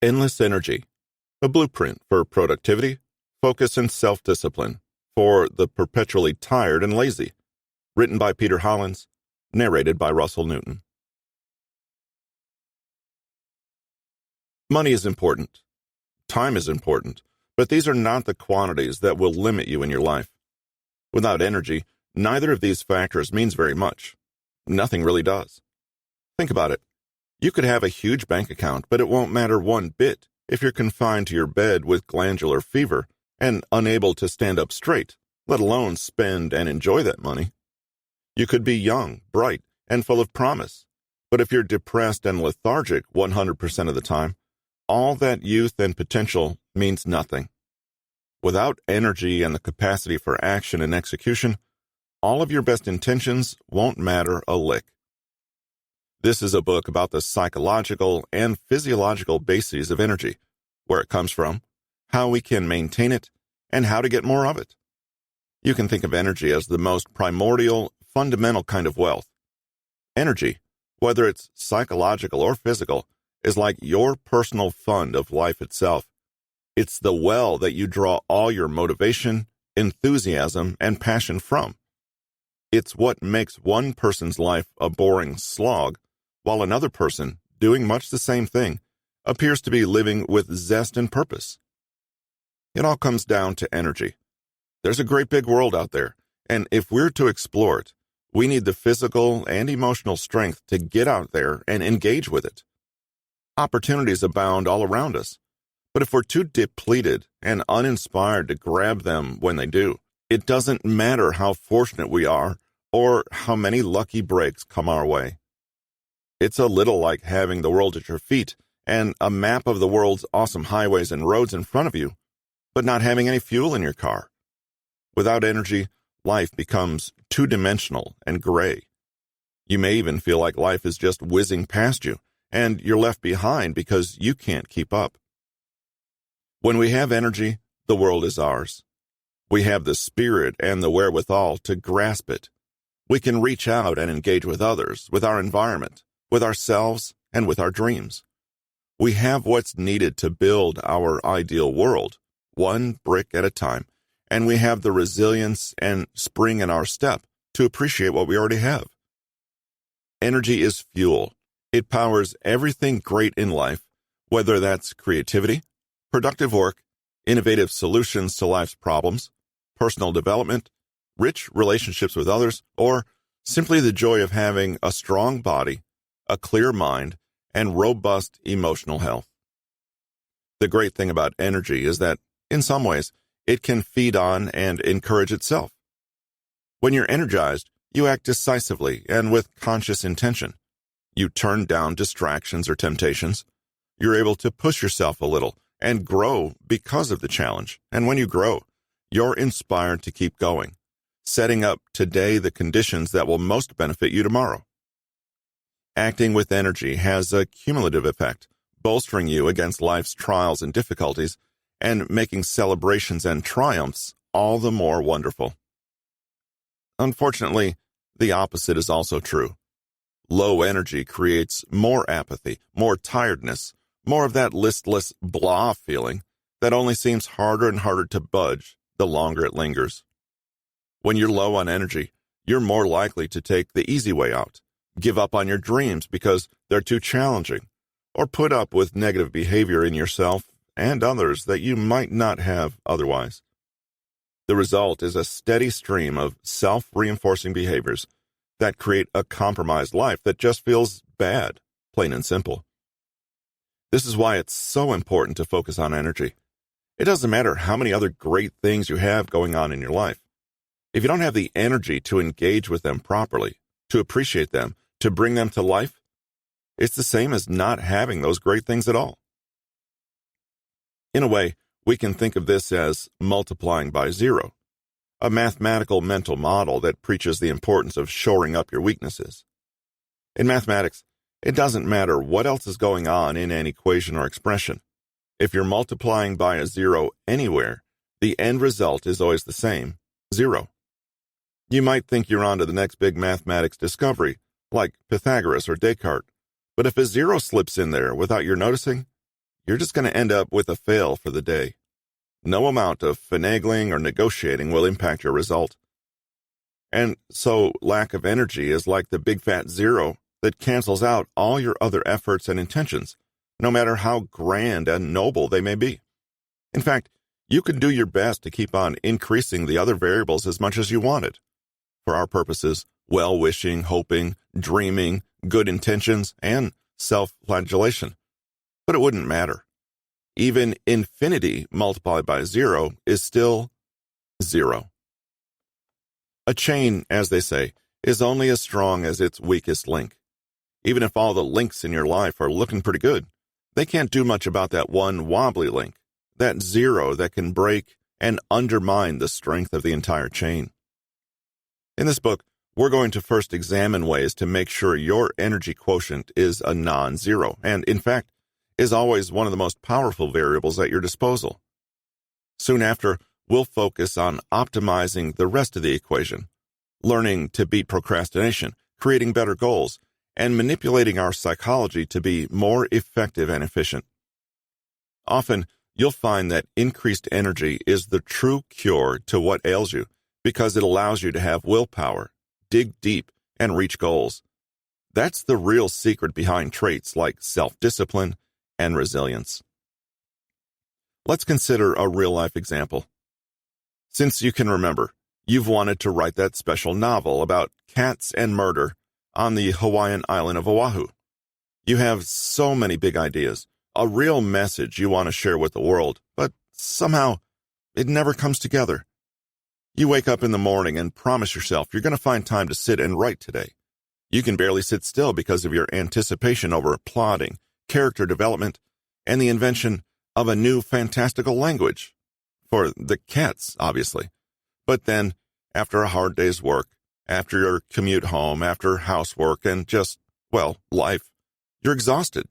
Endless Energy, a blueprint for productivity, focus, and self-discipline for the perpetually tired and lazy. Written by Peter Hollins, narrated by Russell Newton. Money is important. Time is important, but these are not the quantities that will limit you in your life. Without energy, neither of these factors means very much. Nothing really does. Think about it. You could have a huge bank account, but it won't matter one bit if you're confined to your bed with glandular fever and unable to stand up straight, let alone spend and enjoy that money. You could be young, bright, and full of promise, but if you're depressed and lethargic 100% of the time, all that youth and potential means nothing. Without energy and the capacity for action and execution, all of your best intentions won't matter a lick. This is a book about the psychological and physiological bases of energy, where it comes from, how we can maintain it, and how to get more of it. You can think of energy as the most primordial, fundamental kind of wealth. Energy, whether it's psychological or physical, is like your personal fund of life itself. It's the well that you draw all your motivation, enthusiasm, and passion from. It's what makes one person's life a boring slog, while another person, doing much the same thing, appears to be living with zest and purpose. It all comes down to energy. There's a great big world out there, and if we're to explore it, we need the physical and emotional strength to get out there and engage with it. Opportunities abound all around us, but if we're too depleted and uninspired to grab them when they do, it doesn't matter how fortunate we are or how many lucky breaks come our way. It's a little like having the world at your feet and a map of the world's awesome highways and roads in front of you, but not having any fuel in your car. Without energy, life becomes two-dimensional and gray. You may even feel like life is just whizzing past you, and you're left behind because you can't keep up. When we have energy, the world is ours. We have the spirit and the wherewithal to grasp it. We can reach out and engage with others, with our environment, with ourselves, and with our dreams. We have what's needed to build our ideal world, one brick at a time, and we have the resilience and spring in our step to appreciate what we already have. Energy is fuel. It powers everything great in life, whether that's creativity, productive work, innovative solutions to life's problems, personal development, rich relationships with others, or simply the joy of having a strong body, a clear mind, and robust emotional health. The great thing about energy is that, in some ways, it can feed on and encourage itself. When you're energized, you act decisively and with conscious intention. You turn down distractions or temptations. You're able to push yourself a little and grow because of the challenge. And when you grow, you're inspired to keep going, setting up today the conditions that will most benefit you tomorrow. Acting with energy has a cumulative effect, bolstering you against life's trials and difficulties, and making celebrations and triumphs all the more wonderful. Unfortunately, the opposite is also true. Low energy creates more apathy, more tiredness, more of that listless blah feeling that only seems harder and harder to budge the longer it lingers. When you're low on energy, you're more likely to take the easy way out, give up on your dreams because they're too challenging, or put up with negative behavior in yourself and others that you might not have otherwise. The result is a steady stream of self-reinforcing behaviors that create a compromised life that just feels bad, plain and simple. This is why it's so important to focus on energy. It doesn't matter how many other great things you have going on in your life. If you don't have the energy to engage with them properly, to appreciate them, to bring them to life, it's the same as not having those great things at all. In a way, we can think of this as multiplying by zero, a mathematical mental model that preaches the importance of shoring up your weaknesses. In mathematics, it doesn't matter what else is going on in an equation or expression. If you're multiplying by a zero anywhere, the end result is always the same, zero. You might think you're on to the next big mathematics discovery, like Pythagoras or Descartes, but if a zero slips in there without your noticing, you're just going to end up with a fail for the day. No amount of finagling or negotiating will impact your result. And so lack of energy is like the big fat zero that cancels out all your other efforts and intentions, no matter how grand and noble they may be. In fact, you can do your best to keep on increasing the other variables as much as you wanted. For our purposes, well-wishing, hoping, dreaming, good intentions, and self-flagellation. But it wouldn't matter. Even infinity multiplied by zero is still zero. A chain, as they say, is only as strong as its weakest link. Even if all the links in your life are looking pretty good, they can't do much about that one wobbly link, that zero that can break and undermine the strength of the entire chain. In this book, we're going to first examine ways to make sure your energy quotient is a non-zero, and in fact, is always one of the most powerful variables at your disposal. Soon after, we'll focus on optimizing the rest of the equation, learning to beat procrastination, creating better goals, and manipulating our psychology to be more effective and efficient. Often, you'll find that increased energy is the true cure to what ails you because it allows you to have willpower, dig deep, and reach goals. That's the real secret behind traits like self-discipline and resilience. Let's consider a real-life example. Since you can remember, you've wanted to write that special novel about cats and murder on the Hawaiian island of Oahu. You have so many big ideas, a real message you want to share with the world, but somehow it never comes together. You wake up in the morning and promise yourself you're going to find time to sit and write today. You can barely sit still because of your anticipation over plotting, character development, and the invention of a new fantastical language. For the cats, obviously. But then, after a hard day's work, after your commute home, after housework, and just, well, life, you're exhausted.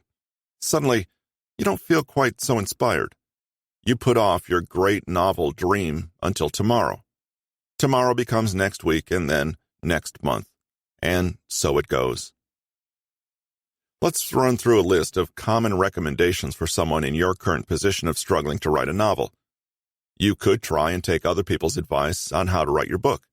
Suddenly, you don't feel quite so inspired. You put off your great novel dream until tomorrow. Tomorrow becomes next week and then next month. And so it goes. Let's run through a list of common recommendations for someone in your current position of struggling to write a novel. You could try and take other people's advice on how to write your book.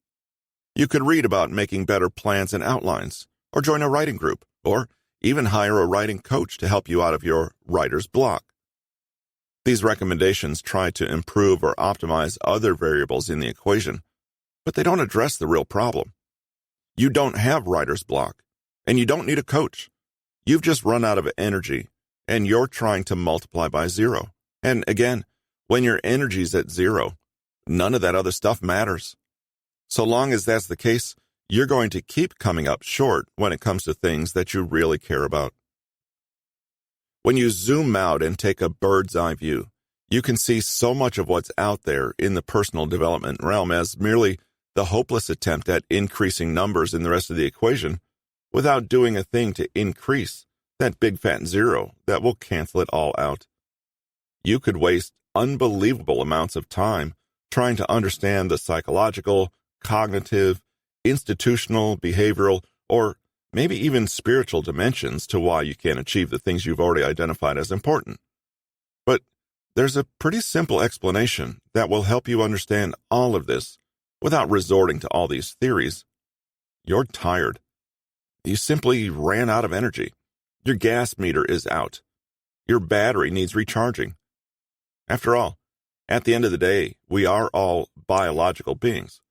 You could read about making better plans and outlines, or join a writing group, or even hire a writing coach to help you out of your writer's block. These recommendations try to improve or optimize other variables in the equation, but they don't address the real problem. You don't have writer's block, and you don't need a coach. You've just run out of energy, and you're trying to multiply by zero. And again, when your energy's at zero, none of that other stuff matters. So long as that's the case, you're going to keep coming up short when it comes to things that you really care about. When you zoom out and take a bird's eye view, you can see so much of what's out there in the personal development realm as merely the hopeless attempt at increasing numbers in the rest of the equation without doing a thing to increase that big fat zero that will cancel it all out. You could waste unbelievable amounts of time trying to understand the psychological, cognitive, institutional, behavioral, or maybe even spiritual dimensions to why you can't achieve the things you've already identified as important. But there's a pretty simple explanation that will help you understand all of this without resorting to all these theories. You're tired. You simply ran out of energy. Your gas meter is out. Your battery needs recharging. After all, at the end of the day, we are all biological beings.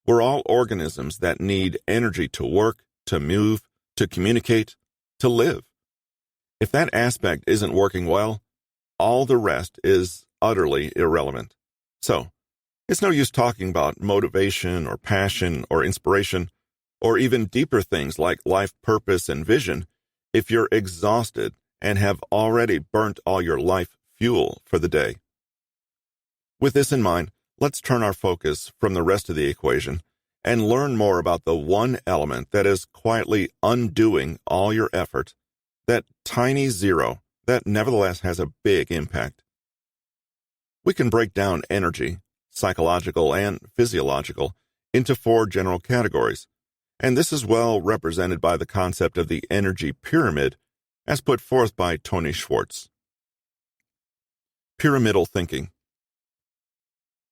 We're all organisms that need energy to work, to move, to communicate, to live. If that aspect isn't working well, all the rest is utterly irrelevant. So, it's no use talking about motivation or passion or inspiration, or even deeper things like life purpose and vision if you're exhausted and have already burnt all your life fuel for the day. With this in mind, let's turn our focus from the rest of the equation and learn more about the one element that is quietly undoing all your effort, that tiny zero that nevertheless has a big impact. We can break down energy, psychological and physiological, into 4 general categories, and this is well represented by the concept of the energy pyramid as put forth by Tony Schwartz. Pyramidal thinking.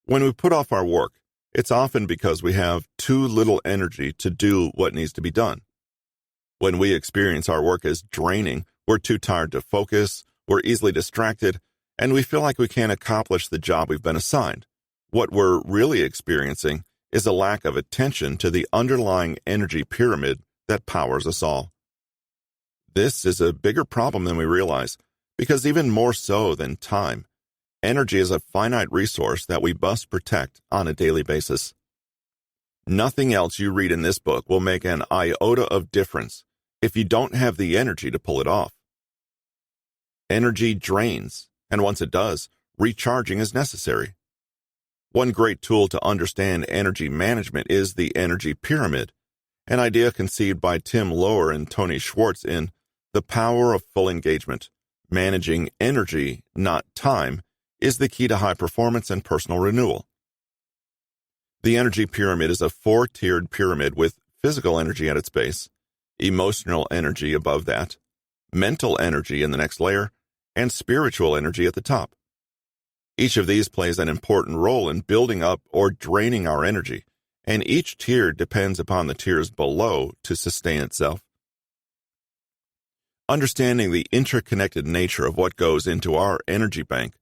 When we put off our work, it's often because we have too little energy to do what needs to be done. When we experience our work as draining, we're too tired to focus, we're easily distracted, and we feel like we can't accomplish the job we've been assigned. What we're really experiencing is a lack of attention to the underlying energy pyramid that powers us all. This is a bigger problem than we realize, because even more so than time, energy is a finite resource that we must protect on a daily basis. Nothing else you read in this book will make an iota of difference if you don't have the energy to pull it off. Energy drains, and once it does, recharging is necessary. One great tool to understand energy management is the energy pyramid, an idea conceived by Tim Lower and Tony Schwartz in The Power of Full Engagement. Managing energy, not time, is the key to high performance and personal renewal. The energy pyramid is a 4-tiered pyramid with physical energy at its base, emotional energy above that, mental energy in the next layer, and spiritual energy at the top. Each of these plays an important role in building up or draining our energy, and each tier depends upon the tiers below to sustain itself. Understanding the interconnected nature of what goes into our energy bank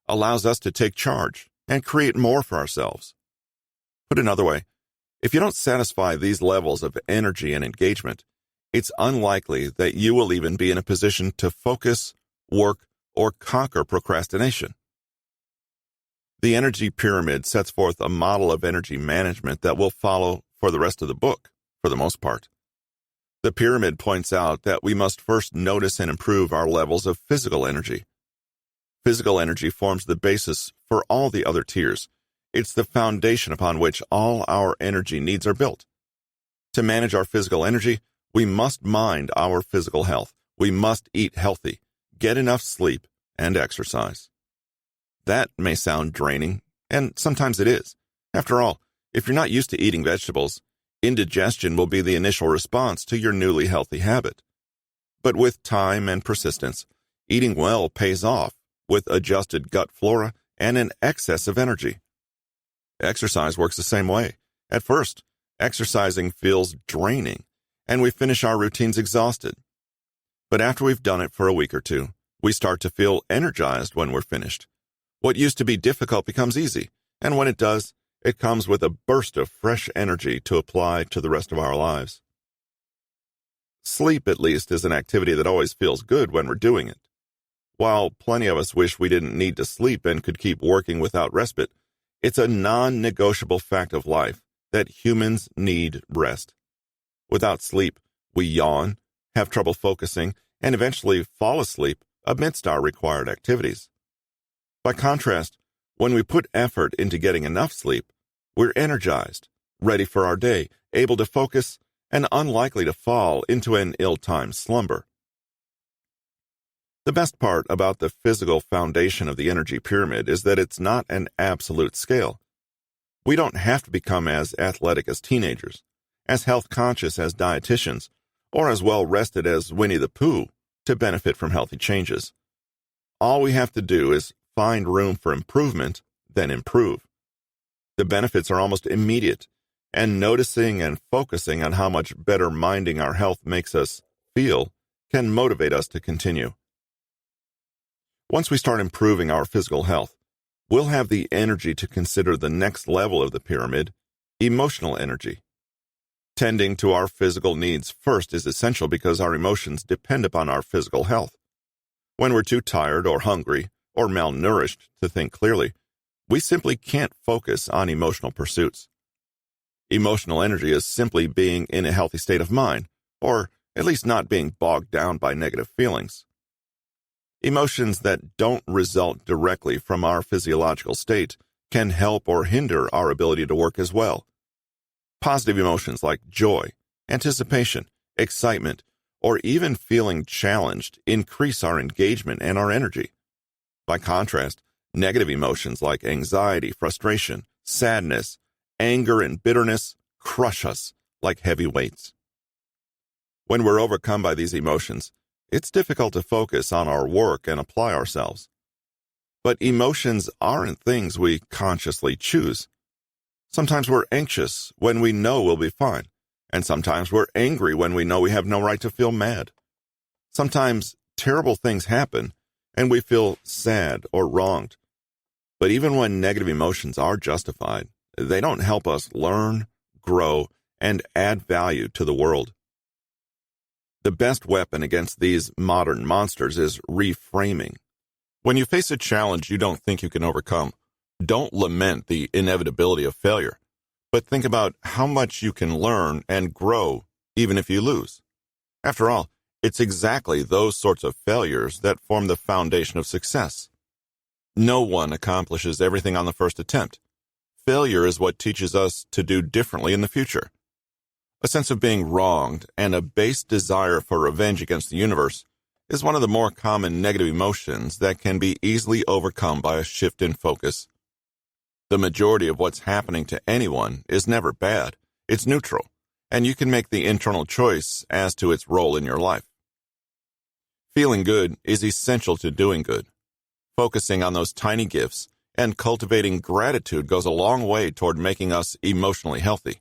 allows us to take charge and create more for ourselves. Put another way, if you don't satisfy these levels of energy and engagement, it's unlikely that you will even be in a position to focus, work, or conquer procrastination. The energy pyramid sets forth a model of energy management that we'll follow for the rest of the book, for the most part. The pyramid points out that we must first notice and improve our levels of physical energy. Physical energy forms the basis for all the other tiers. It's the foundation upon which all our energy needs are built. To manage our physical energy, we must mind our physical health. We must eat healthy, get enough sleep, and exercise. That may sound draining, and sometimes it is. After all, if you're not used to eating vegetables, indigestion will be the initial response to your newly healthy habit. But with time and persistence, eating well pays off with adjusted gut flora and an excess of energy. Exercise works the same way. At first, exercising feels draining, and we finish our routines exhausted. But after we've done it for a week or two, we start to feel energized when we're finished. What used to be difficult becomes easy, and when it does, it comes with a burst of fresh energy to apply to the rest of our lives. Sleep, at least, is an activity that always feels good when we're doing it. While plenty of us wish we didn't need to sleep and could keep working without respite, it's a non-negotiable fact of life that humans need rest. Without sleep, we yawn, have trouble focusing, and eventually fall asleep amidst our required activities. By contrast, when we put effort into getting enough sleep, we're energized, ready for our day, able to focus, and unlikely to fall into an ill-timed slumber. The best part about the physical foundation of the energy pyramid is that it's not an absolute scale. We don't have to become as athletic as teenagers, as health-conscious as dietitians, or as well-rested as Winnie the Pooh to benefit from healthy changes. All we have to do is find room for improvement, then improve. The benefits are almost immediate, and noticing and focusing on how much better minding our health makes us feel can motivate us to continue. Once we start improving our physical health, we'll have the energy to consider the next level of the pyramid, emotional energy. Tending to our physical needs first is essential because our emotions depend upon our physical health. When we're too tired or hungry or malnourished to think clearly, we simply can't focus on emotional pursuits. Emotional energy is simply being in a healthy state of mind, or at least not being bogged down by negative feelings. Emotions that don't result directly from our physiological state can help or hinder our ability to work as well. Positive emotions like joy, anticipation, excitement, or even feeling challenged increase our engagement and our energy. By contrast, negative emotions like anxiety, frustration, sadness, anger, and bitterness crush us like heavy weights. When we're overcome by these emotions, it's difficult to focus on our work and apply ourselves. But emotions aren't things we consciously choose. Sometimes we're anxious when we know we'll be fine, and sometimes we're angry when we know we have no right to feel mad. Sometimes terrible things happen, and we feel sad or wronged. But even when negative emotions are justified, they don't help us learn, grow, and add value to the world. The best weapon against these modern monsters is reframing. When you face a challenge you don't think you can overcome, don't lament the inevitability of failure, but think about how much you can learn and grow even if you lose. After all, it's exactly those sorts of failures that form the foundation of success. No one accomplishes everything on the first attempt. Failure is what teaches us to do differently in the future. A sense of being wronged and a base desire for revenge against the universe is one of the more common negative emotions that can be easily overcome by a shift in focus. The majority of what's happening to anyone is never bad, it's neutral, and you can make the internal choice as to its role in your life. Feeling good is essential to doing good. Focusing on those tiny gifts and cultivating gratitude goes a long way toward making us emotionally healthy.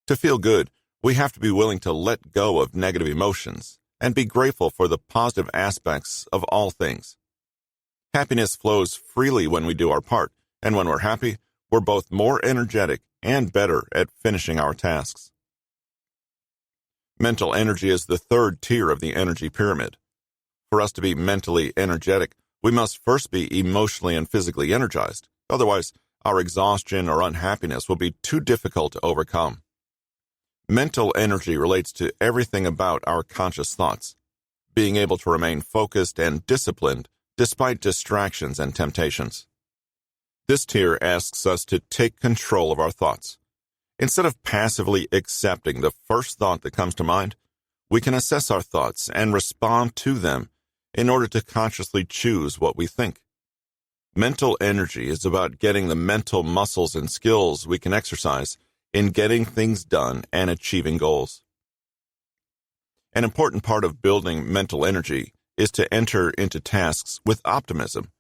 To feel good, we have to be willing to let go of negative emotions and be grateful for the positive aspects of all things. Happiness flows freely when we do our part, and when we're happy, we're both more energetic and better at finishing our tasks. Mental energy is the third tier of the energy pyramid. For us to be mentally energetic, we must first be emotionally and physically energized. Otherwise, our exhaustion or unhappiness will be too difficult to overcome. Mental energy relates to everything about our conscious thoughts, being able to remain focused and disciplined despite distractions and temptations. This tier asks us to take control of our thoughts. Instead of passively accepting the first thought that comes to mind, we can assess our thoughts and respond to them in order to consciously choose what we think. Mental energy is about getting the mental muscles and skills we can exercise in getting things done and achieving goals. An important part of building mental energy is to enter into tasks with optimism.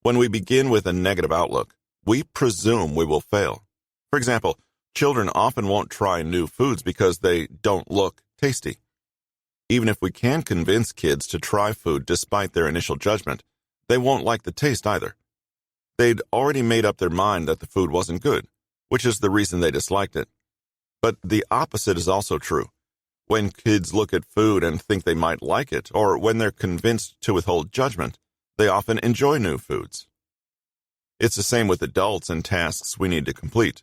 When we begin with a negative outlook, we presume we will fail. For example, children often won't try new foods because they don't look tasty. Even if we can convince kids to try food despite their initial judgment, they won't like the taste either. They'd already made up their mind that the food wasn't good, which is the reason they disliked it. But the opposite is also true. When kids look at food and think they might like it, or when they're convinced to withhold judgment, they often enjoy new foods. It's the same with adults and tasks we need to complete.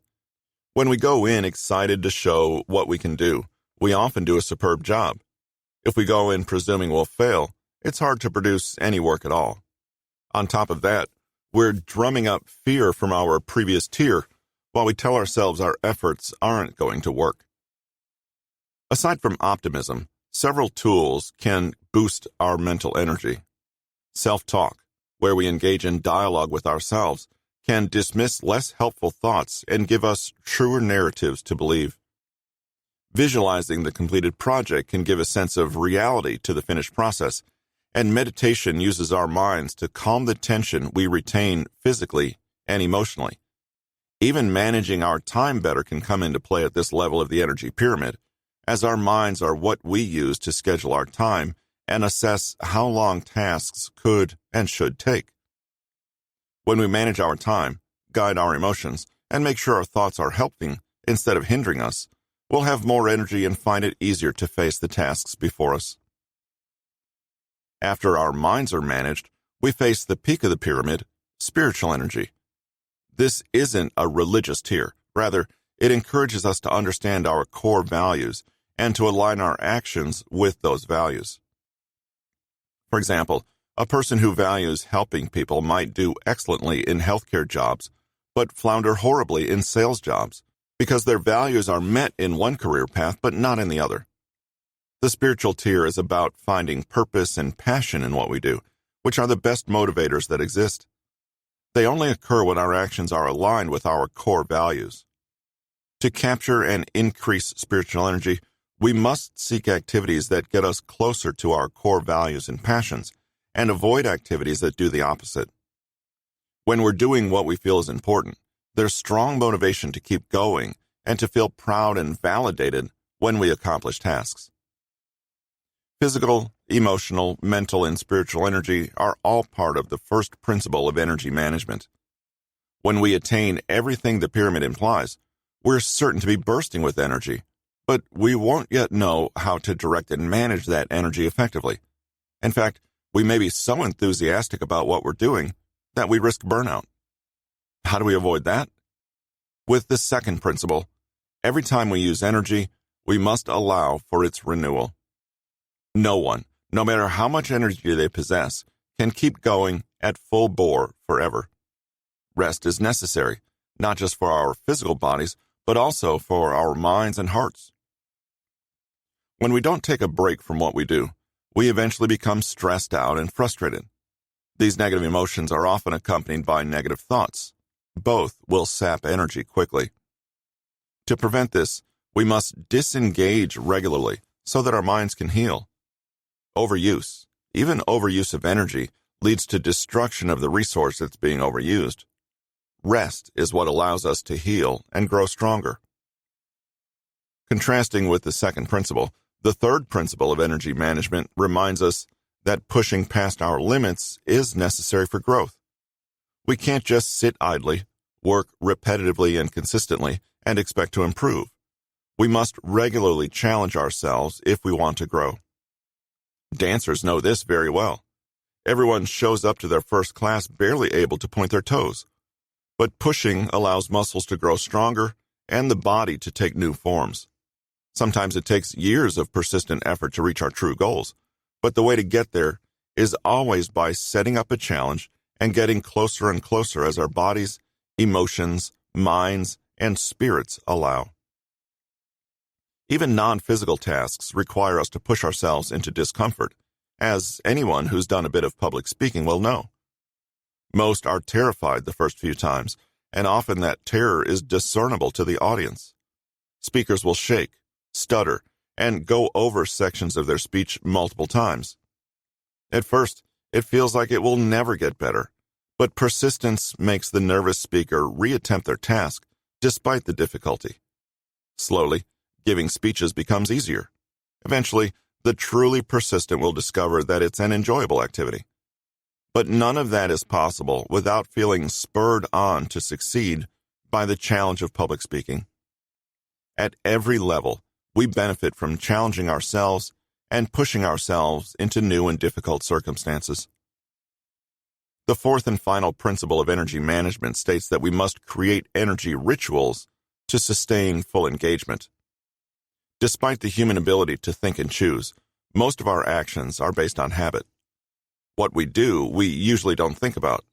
When we go in excited to show what we can do, we often do a superb job. If we go in presuming we'll fail, it's hard to produce any work at all. On top of that, we're drumming up fear from our previous tier while we tell ourselves our efforts aren't going to work. Aside from optimism, several tools can boost our mental energy. Self-talk, where we engage in dialogue with ourselves, can dismiss less helpful thoughts and give us truer narratives to believe. Visualizing the completed project can give a sense of reality to the finished process, and meditation uses our minds to calm the tension we retain physically and emotionally. Even managing our time better can come into play at this level of the energy pyramid, as our minds are what we use to schedule our time and assess how long tasks could and should take. When we manage our time, guide our emotions, and make sure our thoughts are helping instead of hindering us, we'll have more energy and find it easier to face the tasks before us. After our minds are managed, we face the peak of the pyramid, spiritual energy. This isn't a religious tier. Rather, it encourages us to understand our core values and to align our actions with those values. For example, a person who values helping people might do excellently in healthcare jobs, but flounder horribly in sales jobs because their values are met in one career path but not in the other. The spiritual tier is about finding purpose and passion in what we do, which are the best motivators that exist. They only occur when our actions are aligned with our core values. To capture and increase spiritual energy, we must seek activities that get us closer to our core values and passions, and avoid activities that do the opposite. When we're doing what we feel is important, there's strong motivation to keep going and to feel proud and validated when we accomplish tasks. Physical, emotional, mental, and spiritual energy are all part of the first principle of energy management. When we attain everything the pyramid implies, we're certain to be bursting with energy, but we won't yet know how to direct and manage that energy effectively. In fact, we may be so enthusiastic about what we're doing that we risk burnout. How do we avoid that? With the second principle, every time we use energy, we must allow for its renewal. No one, no matter how much energy they possess, can keep going at full bore forever. Rest is necessary, not just for our physical bodies, but also for our minds and hearts. When we don't take a break from what we do, we eventually become stressed out and frustrated. These negative emotions are often accompanied by negative thoughts. Both will sap energy quickly. To prevent this, we must disengage regularly so that our minds can heal. Overuse, even overuse of energy, leads to destruction of the resource that's being overused. Rest is what allows us to heal and grow stronger. Contrasting with the second principle, the third principle of energy management reminds us that pushing past our limits is necessary for growth. We can't just sit idly, work repetitively and consistently, and expect to improve. We must regularly challenge ourselves if we want to grow. Dancers know this very well. Everyone shows up to their first class barely able to point their toes. But pushing allows muscles to grow stronger and the body to take new forms. Sometimes it takes years of persistent effort to reach our true goals, but the way to get there is always by setting up a challenge and getting closer and closer as our bodies, emotions, minds, and spirits allow. Even non-physical tasks require us to push ourselves into discomfort, as anyone who's done a bit of public speaking will know. Most are terrified the first few times, and often that terror is discernible to the audience. Speakers will shake, stutter, and go over sections of their speech multiple times. At first, it feels like it will never get better, but persistence makes the nervous speaker reattempt their task despite the difficulty. Slowly, giving speeches becomes easier. Eventually, the truly persistent will discover that it's an enjoyable activity. But none of that is possible without feeling spurred on to succeed by the challenge of public speaking. At every level, we benefit from challenging ourselves and pushing ourselves into new and difficult circumstances. The fourth and final principle of energy management states that we must create energy rituals to sustain full engagement. Despite the human ability to think and choose, most of our actions are based on habit. What we do, we usually don't think about.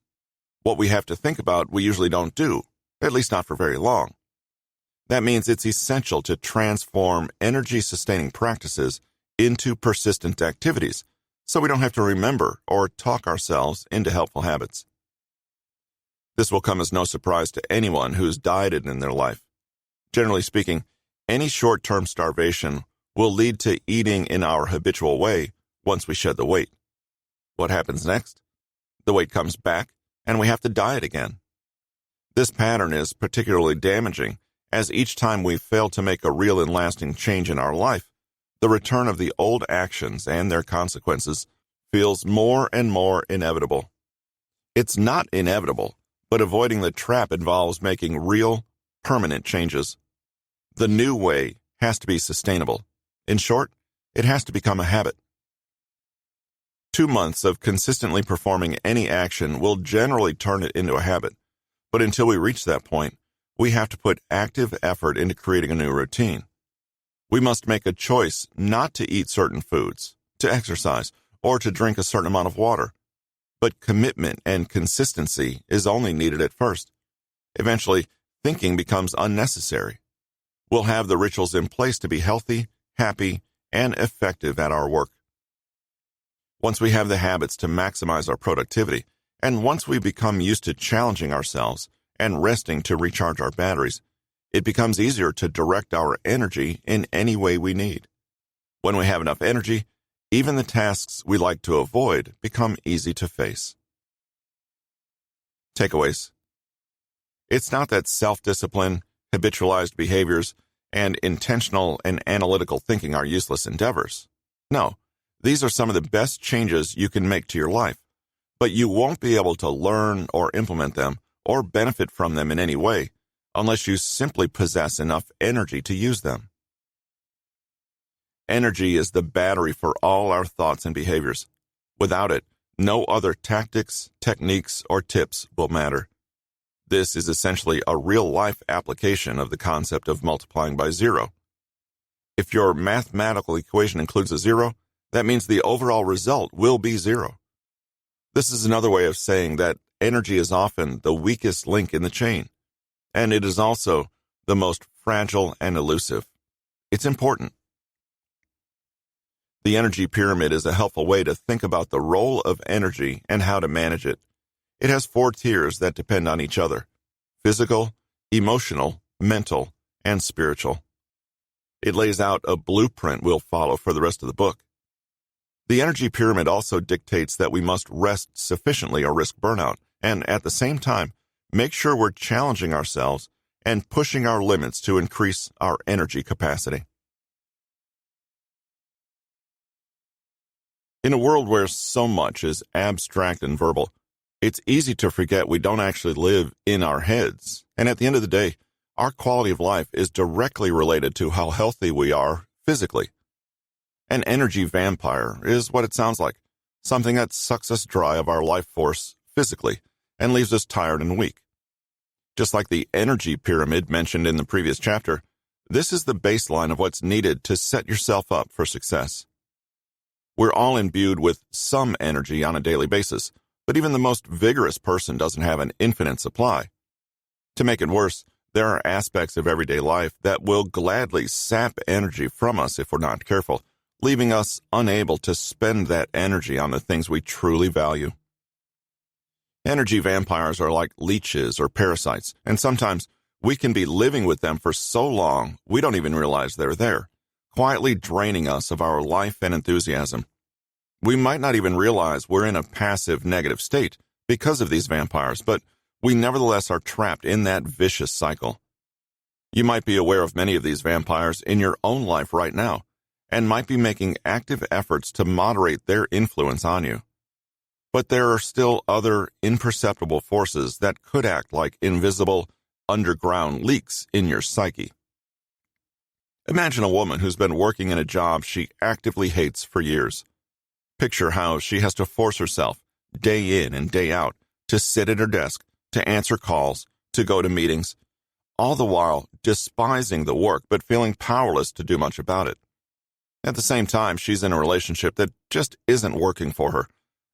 What we have to think about, we usually don't do, at least not for very long. That means it's essential to transform energy-sustaining practices into persistent activities, so we don't have to remember or talk ourselves into helpful habits. This will come as no surprise to anyone who's dieted in their life. Generally speaking, any short-term starvation will lead to eating in our habitual way once we shed the weight. What happens next? The weight comes back, and we have to diet again. This pattern is particularly damaging, as each time we fail to make a real and lasting change in our life, the return of the old actions and their consequences feels more and more inevitable. It's not inevitable, but avoiding the trap involves making real, permanent changes. The new way has to be sustainable. In short, it has to become a habit. 2 months of consistently performing any action will generally turn it into a habit, but until we reach that point, we have to put active effort into creating a new routine. We must make a choice not to eat certain foods, to exercise, or to drink a certain amount of water. But commitment and consistency is only needed at first. Eventually, thinking becomes unnecessary. We'll have the rituals in place to be healthy, happy, and effective at our work. Once we have the habits to maximize our productivity, and once we become used to challenging ourselves and resting to recharge our batteries, it becomes easier to direct our energy in any way we need. When we have enough energy, even the tasks we like to avoid become easy to face. Takeaways. It's not that self-discipline, habitualized behaviors, and intentional and analytical thinking are useless endeavors. No, these are some of the best changes you can make to your life, but you won't be able to learn or implement them or benefit from them in any way unless you simply possess enough energy to use them. Energy is the battery for all our thoughts and behaviors. Without it, no other tactics, techniques, or tips will matter. This is essentially a real-life application of the concept of multiplying by zero. If your mathematical equation includes a zero, that means the overall result will be zero. This is another way of saying that energy is often the weakest link in the chain, and it is also the most fragile and elusive. It's important. The energy pyramid is a helpful way to think about the role of energy and how to manage it. It has 4 tiers that depend on each other: physical, emotional, mental, and spiritual. It lays out a blueprint we'll follow for the rest of the book. The energy pyramid also dictates that we must rest sufficiently or risk burnout, and at the same time, make sure we're challenging ourselves and pushing our limits to increase our energy capacity. In a world where so much is abstract and verbal, it's easy to forget we don't actually live in our heads, and at the end of the day, our quality of life is directly related to how healthy we are physically. An energy vampire is what it sounds like, something that sucks us dry of our life force physically and leaves us tired and weak. Just like the energy pyramid mentioned in the previous chapter, this is the baseline of what's needed to set yourself up for success. We're all imbued with some energy on a daily basis, but even the most vigorous person doesn't have an infinite supply. To make it worse, there are aspects of everyday life that will gladly sap energy from us if we're not careful, leaving us unable to spend that energy on the things we truly value. Energy vampires are like leeches or parasites, and sometimes we can be living with them for so long we don't even realize they're there, quietly draining us of our life and enthusiasm. We might not even realize we're in a passive negative state because of these vampires, but we nevertheless are trapped in that vicious cycle. You might be aware of many of these vampires in your own life right now, and might be making active efforts to moderate their influence on you. But there are still other imperceptible forces that could act like invisible, underground leaks in your psyche. Imagine a woman who's been working in a job she actively hates for years. Picture how she has to force herself, day in and day out, to sit at her desk, to answer calls, to go to meetings, all the while despising the work but feeling powerless to do much about it. At the same time, she's in a relationship that just isn't working for her.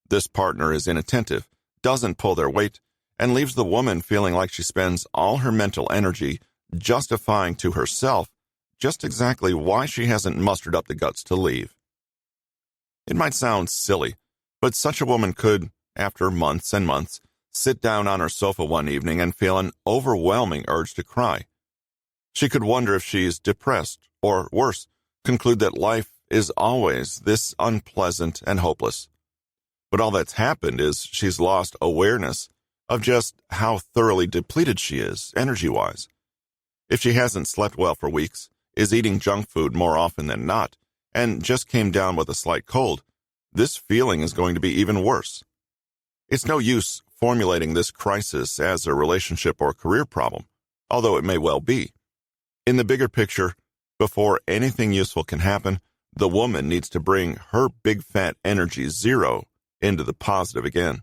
This partner is inattentive, doesn't pull their weight, and leaves the woman feeling like she spends all her mental energy justifying to herself just exactly why she hasn't mustered up the guts to leave. It might sound silly, but such a woman could, after months and months, sit down on her sofa one evening and feel an overwhelming urge to cry. She could wonder if she's depressed, or worse, conclude that life is always this unpleasant and hopeless. But all that's happened is she's lost awareness of just how thoroughly depleted she is, energy-wise. If she hasn't slept well for weeks, is eating junk food more often than not, and just came down with a slight cold, this feeling is going to be even worse. It's no use formulating this crisis as a relationship or career problem, although it may well be. In the bigger picture, before anything useful can happen, the woman needs to bring her big fat energy zero into the positive again.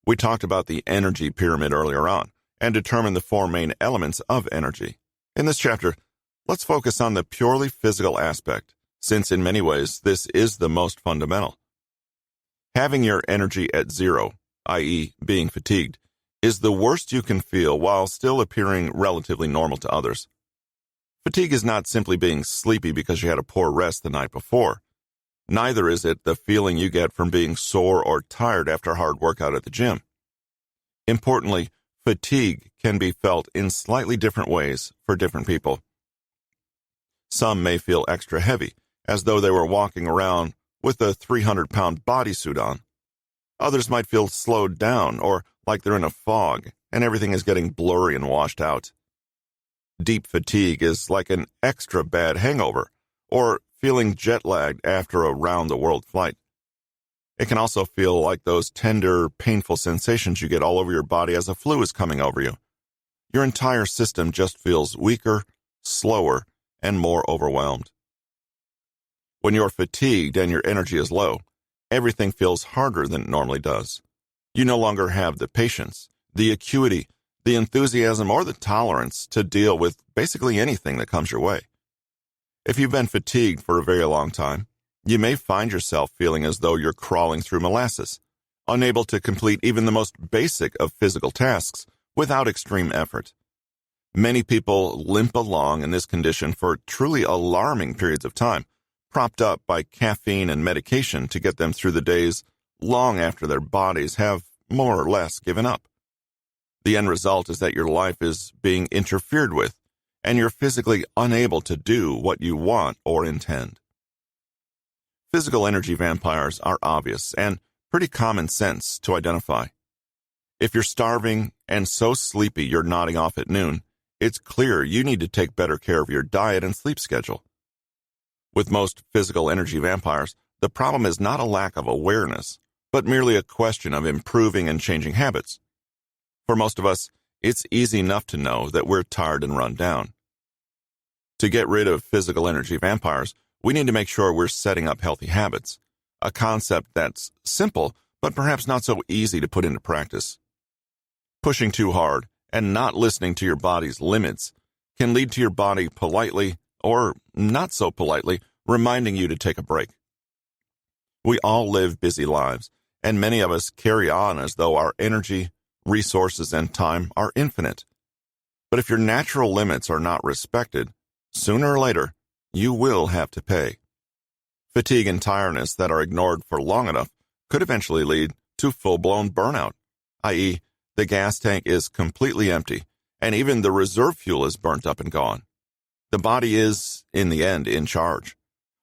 We talked about the energy pyramid earlier on and determined the 4 main elements of energy. In this chapter, let's focus on the purely physical aspect, since in many ways this is the most fundamental. Having your energy at zero, i.e., being fatigued, is the worst you can feel while still appearing relatively normal to others. Fatigue is not simply being sleepy because you had a poor rest the night before. Neither is it the feeling you get from being sore or tired after a hard workout at the gym. Importantly, fatigue can be felt in slightly different ways for different people. Some may feel extra heavy, as though they were walking around with a 300-pound bodysuit on. Others might feel slowed down or like they're in a fog and everything is getting blurry and washed out. Deep fatigue is like an extra bad hangover, or feeling jet-lagged after a round-the-world flight. It can also feel like those tender, painful sensations you get all over your body as a flu is coming over you. Your entire system just feels weaker, slower, and more overwhelmed. When you're fatigued and your energy is low, everything feels harder than it normally does. You no longer have the patience, the acuity, the enthusiasm, or the tolerance to deal with basically anything that comes your way. If you've been fatigued for a very long time, you may find yourself feeling as though you're crawling through molasses, unable to complete even the most basic of physical tasks without extreme effort. Many people limp along in this condition for truly alarming periods of time, propped up by caffeine and medication to get them through the days long after their bodies have more or less given up. The end result is that your life is being interfered with, and you're physically unable to do what you want or intend. Physical energy vampires are obvious and pretty common sense to identify. If you're starving and so sleepy you're nodding off at noon, it's clear you need to take better care of your diet and sleep schedule. With most physical energy vampires, the problem is not a lack of awareness, but merely a question of improving and changing habits. For most of us, it's easy enough to know that we're tired and run down. To get rid of physical energy vampires, we need to make sure we're setting up healthy habits, a concept that's simple, but perhaps not so easy to put into practice. Pushing too hard and not listening to your body's limits can lead to your body politely, or not so politely, reminding you to take a break. We all live busy lives, and many of us carry on as though our energy, resources, and time are infinite. But if your natural limits are not respected, sooner or later, you will have to pay. Fatigue and tiredness that are ignored for long enough could eventually lead to full-blown burnout, i.e., the gas tank is completely empty, and even the reserve fuel is burnt up and gone. The body is, in the end, in charge.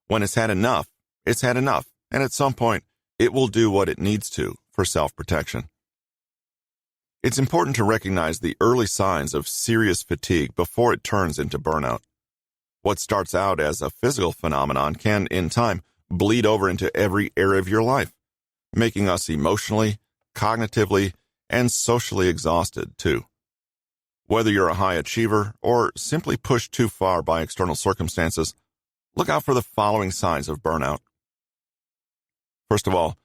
When it's had enough, and at some point, it will do what it needs to for self-protection. It's important to recognize the early signs of serious fatigue before it turns into burnout. What starts out as a physical phenomenon can, in time, bleed over into every area of your life, making us emotionally, cognitively, and socially exhausted, too. Whether you're a high achiever or simply pushed too far by external circumstances, look out for the following signs of burnout. First of all,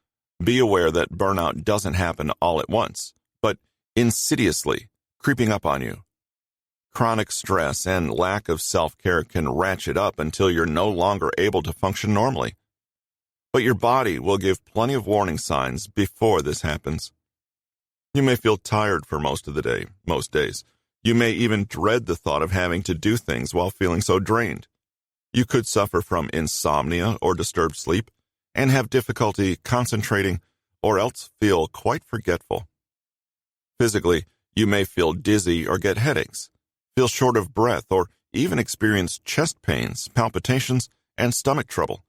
be aware that burnout doesn't happen all at once, but insidiously creeping up on you. Chronic stress and lack of self-care can ratchet up until you're no longer able to function normally. But your body will give plenty of warning signs before this happens. You may feel tired for most of the day, most days. You may even dread the thought of having to do things while feeling so drained. You could suffer from insomnia or disturbed sleep and have difficulty concentrating or else feel quite forgetful. Physically, you may feel dizzy or get headaches, feel short of breath, or even experience chest pains, palpitations, and stomach trouble.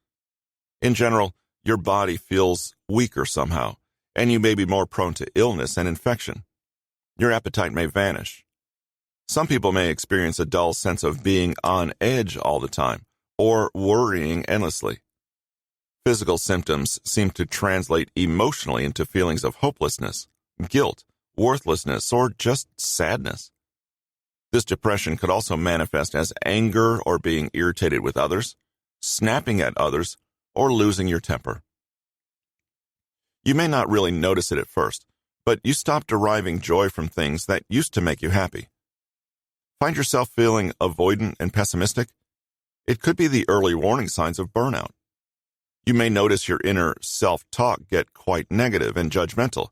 In general, your body feels weaker somehow, and you may be more prone to illness and infection. Your appetite may vanish. Some people may experience a dull sense of being on edge all the time, or worrying endlessly. Physical symptoms seem to translate emotionally into feelings of hopelessness, guilt, worthlessness, or just sadness. This depression could also manifest as anger or being irritated with others, snapping at others, or losing your temper. You may not really notice it at first, but you stop deriving joy from things that used to make you happy. Find yourself feeling avoidant and pessimistic? It could be the early warning signs of burnout. You may notice your inner self-talk get quite negative and judgmental,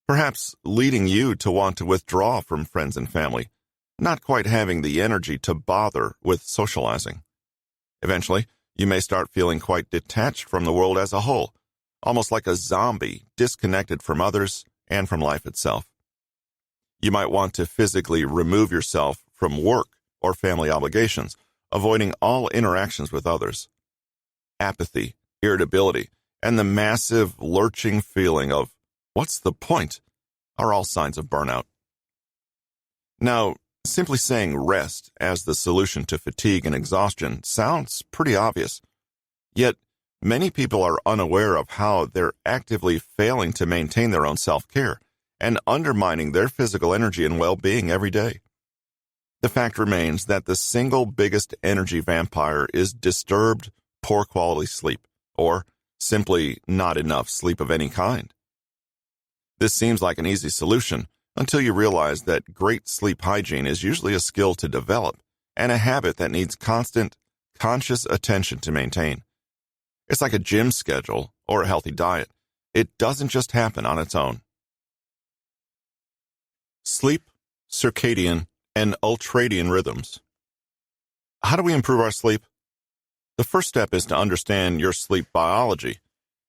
perhaps leading you to want to withdraw from friends and family, not quite having the energy to bother with socializing. Eventually, you may start feeling quite detached from the world as a whole, almost like a zombie disconnected from others and from life itself. You might want to physically remove yourself from work or family obligations, avoiding all interactions with others. Apathy, irritability, and the massive lurching feeling of, what's the point, are all signs of burnout. Now, simply saying rest as the solution to fatigue and exhaustion sounds pretty obvious. Yet, many people are unaware of how they're actively failing to maintain their own self-care and undermining their physical energy and well-being every day. The fact remains that the single biggest energy vampire is disturbed, poor quality sleep, or simply not enough sleep of any kind. This seems like an easy solution until you realize that great sleep hygiene is usually a skill to develop and a habit that needs constant, conscious attention to maintain. It's like a gym schedule or a healthy diet. It doesn't just happen on its own. Sleep, circadian, and ultradian rhythms. How do we improve our sleep? The first step is to understand your sleep biology,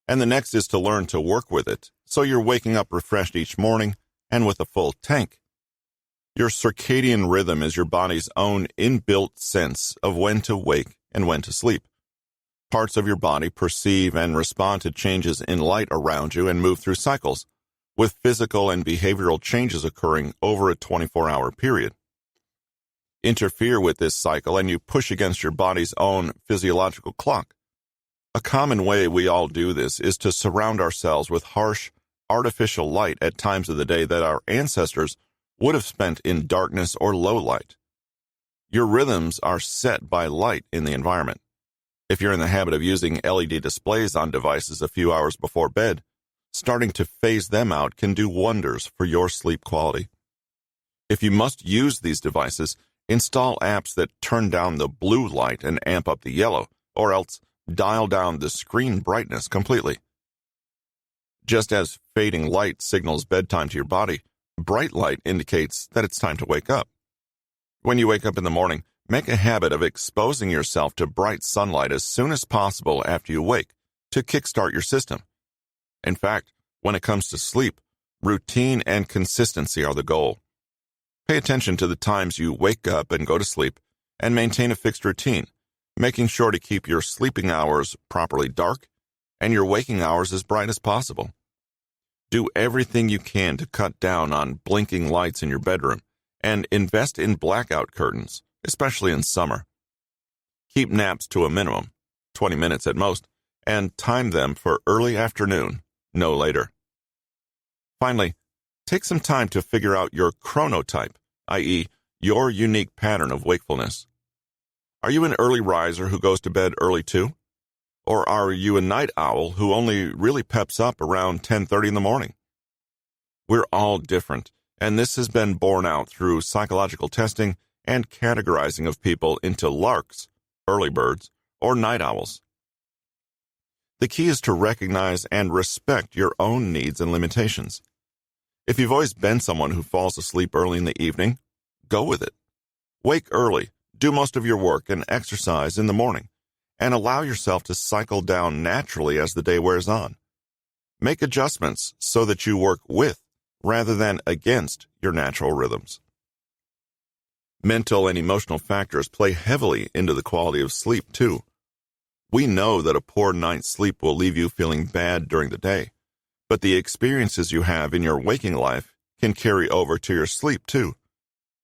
and the next is to learn to work with it so you're waking up refreshed each morning and with a full tank. Your circadian rhythm is your body's own inbuilt sense of when to wake and when to sleep. Parts of your body perceive and respond to changes in light around you and move through cycles, with physical and behavioral changes occurring over a 24-hour period. Interfere with this cycle and you push against your body's own physiological clock. A common way we all do this is to surround ourselves with harsh, artificial light at times of the day that our ancestors would have spent in darkness or low light. Your rhythms are set by light in the environment. If you're in the habit of using LED displays on devices a few hours before bed, starting to phase them out can do wonders for your sleep quality. If you must use these devices, install apps that turn down the blue light and amp up the yellow, or else dial down the screen brightness completely. Just as fading light signals bedtime to your body, bright light indicates that it's time to wake up. When you wake up in the morning, make a habit of exposing yourself to bright sunlight as soon as possible after you wake to kickstart your system. In fact, when it comes to sleep, routine and consistency are the goal. Pay attention to the times you wake up and go to sleep, and maintain a fixed routine, making sure to keep your sleeping hours properly dark and your waking hours as bright as possible. Do everything you can to cut down on blinking lights in your bedroom, and invest in blackout curtains, especially in summer. Keep naps to a minimum, 20 minutes at most, and time them for early afternoon, no later. Finally, take some time to figure out your chronotype, i.e., your unique pattern of wakefulness. Are you an early riser who goes to bed early too? Or are you a night owl who only really peps up around 10:30 in the morning? We're all different, and this has been borne out through psychological testing and categorizing of people into larks, early birds, or night owls. The key is to recognize and respect your own needs and limitations. If you've always been someone who falls asleep early in the evening, go with it. Wake early, do most of your work and exercise in the morning, and allow yourself to cycle down naturally as the day wears on. Make adjustments so that you work with, rather than against, your natural rhythms. Mental and emotional factors play heavily into the quality of sleep, too. We know that a poor night's sleep will leave you feeling bad during the day, but the experiences you have in your waking life can carry over to your sleep, too.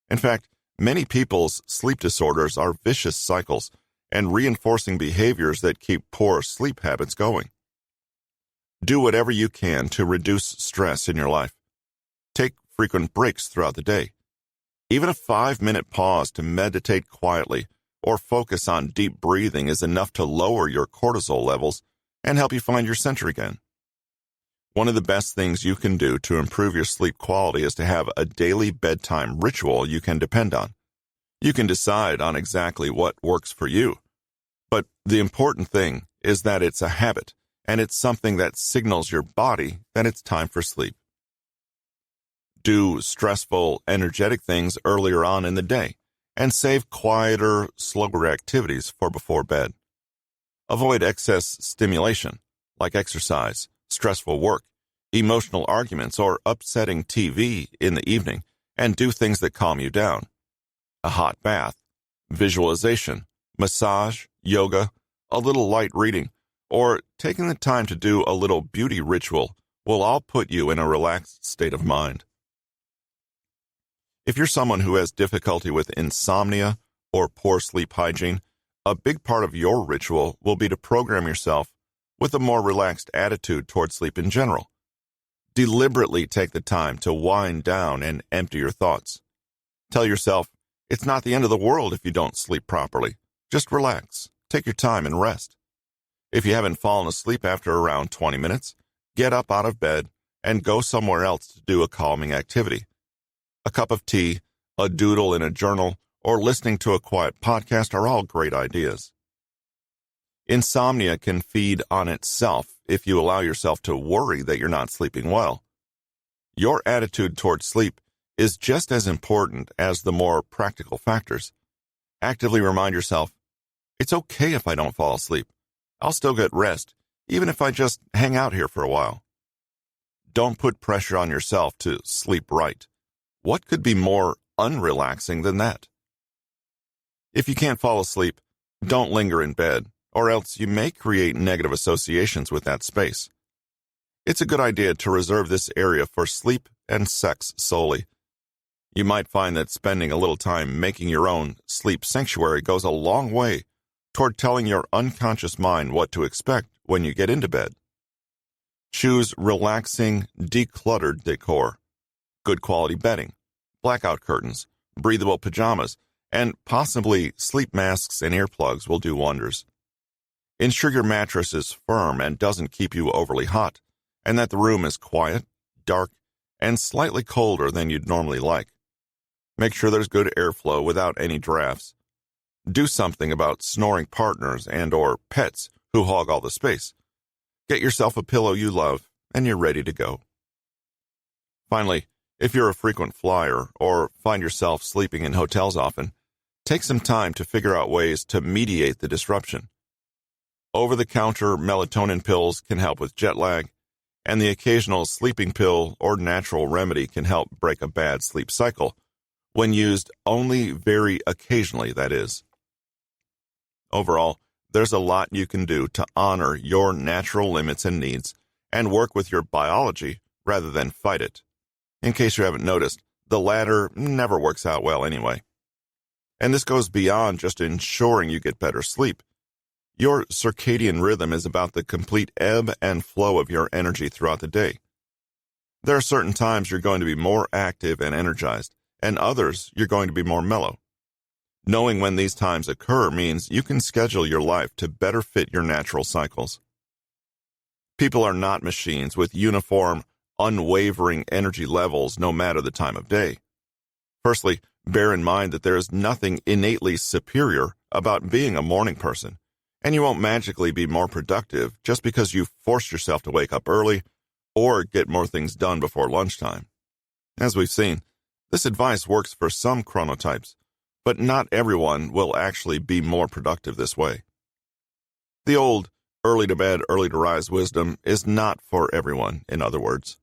In fact, many people's sleep disorders are vicious cycles and reinforcing behaviors that keep poor sleep habits going. Do whatever you can to reduce stress in your life. Take frequent breaks throughout the day. Even a 5-minute pause to meditate quietly or focus on deep breathing is enough to lower your cortisol levels and help you find your center again. One of the best things you can do to improve your sleep quality is to have a daily bedtime ritual you can depend on. You can decide on exactly what works for you, but the important thing is that it's a habit, and it's something that signals your body that it's time for sleep. Do stressful, energetic things earlier on in the day, and save quieter, slower activities for before bed. Avoid excess stimulation, like exercise, stressful work, emotional arguments, or upsetting TV in the evening, and do things that calm you down. A hot bath, visualization, massage, yoga, a little light reading, or taking the time to do a little beauty ritual will all put you in a relaxed state of mind. If you're someone who has difficulty with insomnia or poor sleep hygiene, a big part of your ritual will be to program yourself with a more relaxed attitude toward sleep in general. Deliberately take the time to wind down and empty your thoughts. Tell yourself, it's not the end of the world if you don't sleep properly. Just relax, take your time and rest. If you haven't fallen asleep after around 20 minutes, get up out of bed and go somewhere else to do a calming activity. A cup of tea, a doodle in a journal, or listening to a quiet podcast are all great ideas. Insomnia can feed on itself if you allow yourself to worry that you're not sleeping well. Your attitude toward sleep is just as important as the more practical factors. Actively remind yourself, it's okay if I don't fall asleep. I'll still get rest, even if I just hang out here for a while. Don't put pressure on yourself to sleep right. What could be more unrelaxing than that? If you can't fall asleep, don't linger in bed, or else you may create negative associations with that space. It's a good idea to reserve this area for sleep and sex solely. You might find that spending a little time making your own sleep sanctuary goes a long way toward telling your unconscious mind what to expect when you get into bed. Choose relaxing, decluttered decor, good quality bedding, blackout curtains, breathable pajamas, and possibly sleep masks and earplugs will do wonders. Ensure your mattress is firm and doesn't keep you overly hot, and that the room is quiet, dark, and slightly colder than you'd normally like. Make sure there's good airflow without any drafts. Do something about snoring partners and/or pets who hog all the space. Get yourself a pillow you love, and you're ready to go. Finally, if you're a frequent flyer or find yourself sleeping in hotels often, take some time to figure out ways to mediate the disruption. Over-the-counter melatonin pills can help with jet lag, and the occasional sleeping pill or natural remedy can help break a bad sleep cycle, when used only very occasionally, that is. Overall, there's a lot you can do to honor your natural limits and needs and work with your biology rather than fight it. In case you haven't noticed, the latter never works out well anyway. And this goes beyond just ensuring you get better sleep. Your circadian rhythm is about the complete ebb and flow of your energy throughout the day. There are certain times you're going to be more active and energized, and others you're going to be more mellow. Knowing when these times occur means you can schedule your life to better fit your natural cycles. People are not machines with uniform, unwavering energy levels no matter the time of day. Firstly, bear in mind that there is nothing innately superior about being a morning person, and you won't magically be more productive just because you force yourself to wake up early or get more things done before lunchtime. As we've seen, this advice works for some chronotypes, but not everyone will actually be more productive this way. The old early to bed, early to rise wisdom is not for everyone, in other words.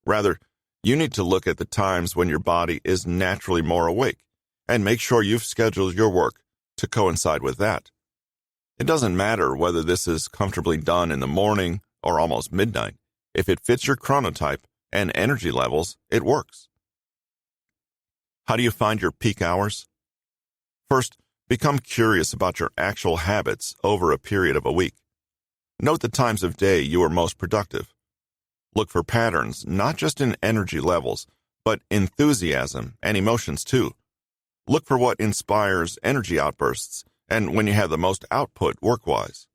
Rather, you need to look at the times when your body is naturally more awake and make sure you've scheduled your work to coincide with that. It doesn't matter whether this is comfortably done in the morning or almost midnight. If it fits your chronotype and energy levels, it works. How do you find your peak hours? First, become curious about your actual habits over a period of a week. Note the times of day you are most productive. Look for patterns, not just in energy levels, but enthusiasm and emotions too. Look for what inspires energy outbursts and when you have the most output work-wise.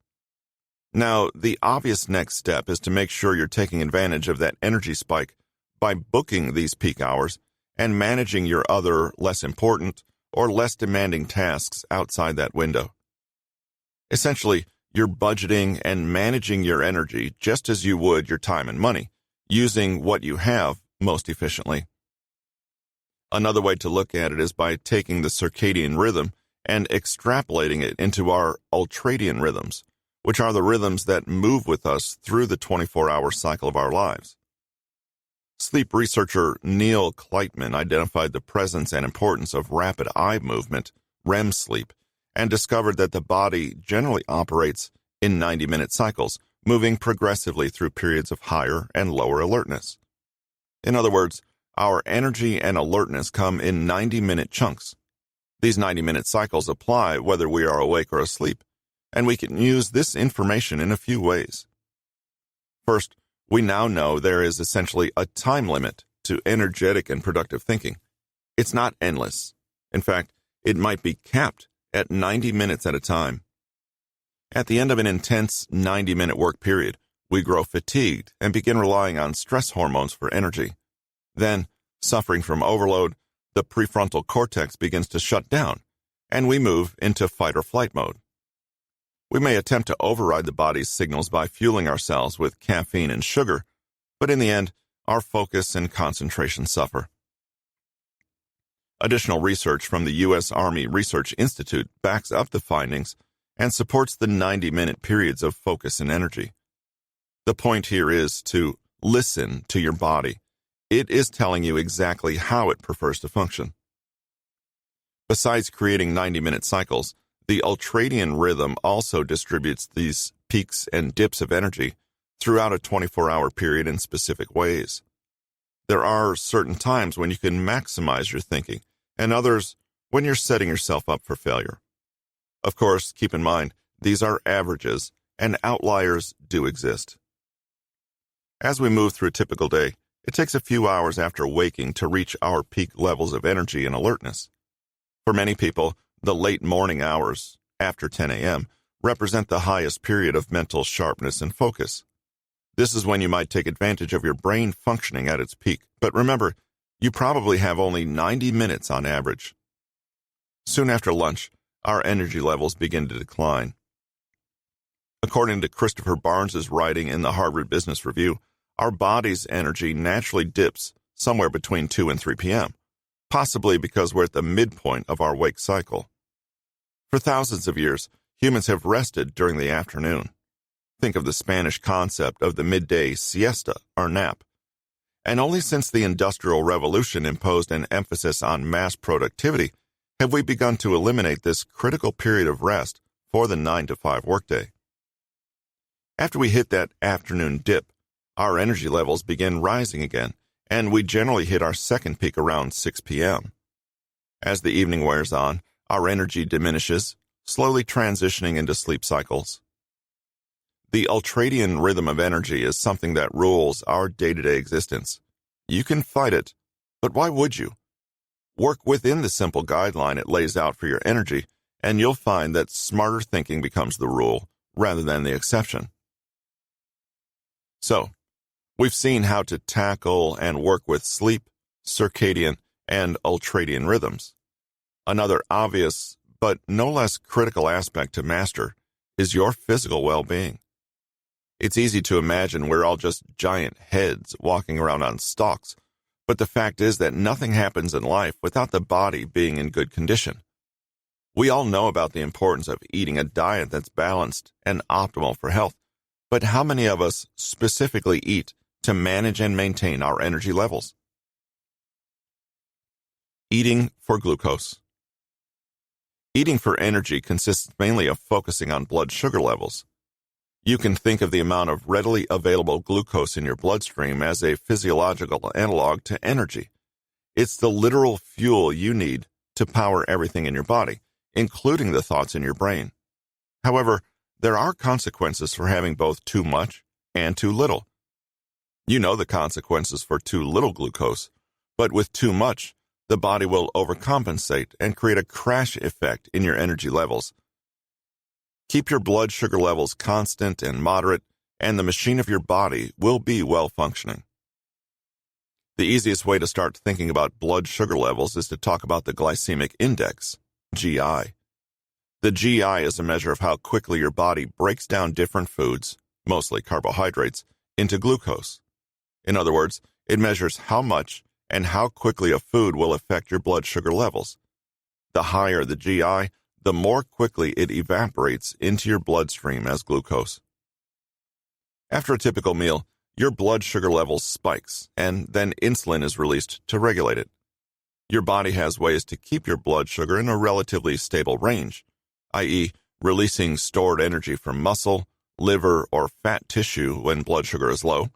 Now, the obvious next step is to make sure you're taking advantage of that energy spike by booking these peak hours and managing your other less important or less demanding tasks outside that window. Essentially, you're budgeting and managing your energy just as you would your time and money, using what you have most efficiently. Another way to look at it is by taking the circadian rhythm and extrapolating it into our Ultradian rhythms, which are the rhythms that move with us through the 24-hour cycle of our lives. Sleep researcher Neil Kleitman identified the presence and importance of rapid eye movement, REM sleep, and discovered that the body generally operates in 90-minute cycles, moving progressively through periods of higher and lower alertness. In other words, Our energy and alertness come in 90-minute chunks. These 90-minute cycles apply whether we are awake or asleep, and we can use this information in a few ways. First, we now know there is essentially a time limit to energetic and productive thinking. It's not endless. In fact, it might be capped at 90 minutes at a time. At the end of an intense 90-minute work period, we grow fatigued and begin relying on stress hormones for energy. Then, suffering from overload, the prefrontal cortex begins to shut down, and we move into fight or flight mode. We may attempt to override the body's signals by fueling ourselves with caffeine and sugar, but in the end, our focus and concentration suffer. Additional research from the U.S. Army Research Institute backs up the findings and supports the 90-minute periods of focus and energy. The point here is to listen to your body. It is telling you exactly how it prefers to function. Besides creating 90-minute cycles, the Ultradian rhythm also distributes these peaks and dips of energy throughout a 24-hour period in specific ways. There are certain times when you can maximize your thinking, and others when you're setting yourself up for failure. Of course, keep in mind, these are averages, and outliers do exist. As we move through a typical day, it takes a few hours after waking to reach our peak levels of energy and alertness. For many people, the late morning hours, after 10 a.m., represent the highest period of mental sharpness and focus. This is when you might take advantage of your brain functioning at its peak. But remember, you probably have only 90 minutes on average. Soon after lunch, our energy levels begin to decline. According to Christopher Barnes' writing in the Harvard Business Review, our body's energy naturally dips somewhere between 2 and 3 p.m., possibly because we're at the midpoint of our wake cycle. For thousands of years, humans have rested during the afternoon. Think of the Spanish concept of the midday siesta or nap. And only since the Industrial Revolution imposed an emphasis on mass productivity have we begun to eliminate this critical period of rest for the 9-to-5 workday. After we hit that afternoon dip, our energy levels begin rising again, and we generally hit our second peak around 6 p.m. As the evening wears on, our energy diminishes, slowly transitioning into sleep cycles. The Ultradian rhythm of energy is something that rules our day-to-day existence. You can fight it, but why would you? Work within the simple guideline it lays out for your energy, and you'll find that smarter thinking becomes the rule rather than the exception. So, we've seen how to tackle and work with sleep, circadian, and ultradian rhythms. Another obvious, but no less critical aspect to master is your physical well-being. It's easy to imagine we're all just giant heads walking around on stalks, but the fact is that nothing happens in life without the body being in good condition. We all know about the importance of eating a diet that's balanced and optimal for health, but how many of us specifically eat to manage and maintain our energy levels? Eating for glucose. Eating for energy consists mainly of focusing on blood sugar levels. You can think of the amount of readily available glucose in your bloodstream as a physiological analog to energy. It's the literal fuel you need to power everything in your body, including the thoughts in your brain. However, there are consequences for having both too much and too little. You know the consequences for too little glucose, but with too much, the body will overcompensate and create a crash effect in your energy levels. Keep your blood sugar levels constant and moderate, and the machine of your body will be well functioning. The easiest way to start thinking about blood sugar levels is to talk about the glycemic index, GI. The GI is a measure of how quickly your body breaks down different foods, mostly carbohydrates, into glucose. In other words, it measures how much and how quickly a food will affect your blood sugar levels. The higher the GI, the more quickly it evaporates into your bloodstream as glucose. After a typical meal, your blood sugar levels spikes, and then insulin is released to regulate it. Your body has ways to keep your blood sugar in a relatively stable range, i.e., releasing stored energy from muscle, liver, or fat tissue when blood sugar is low,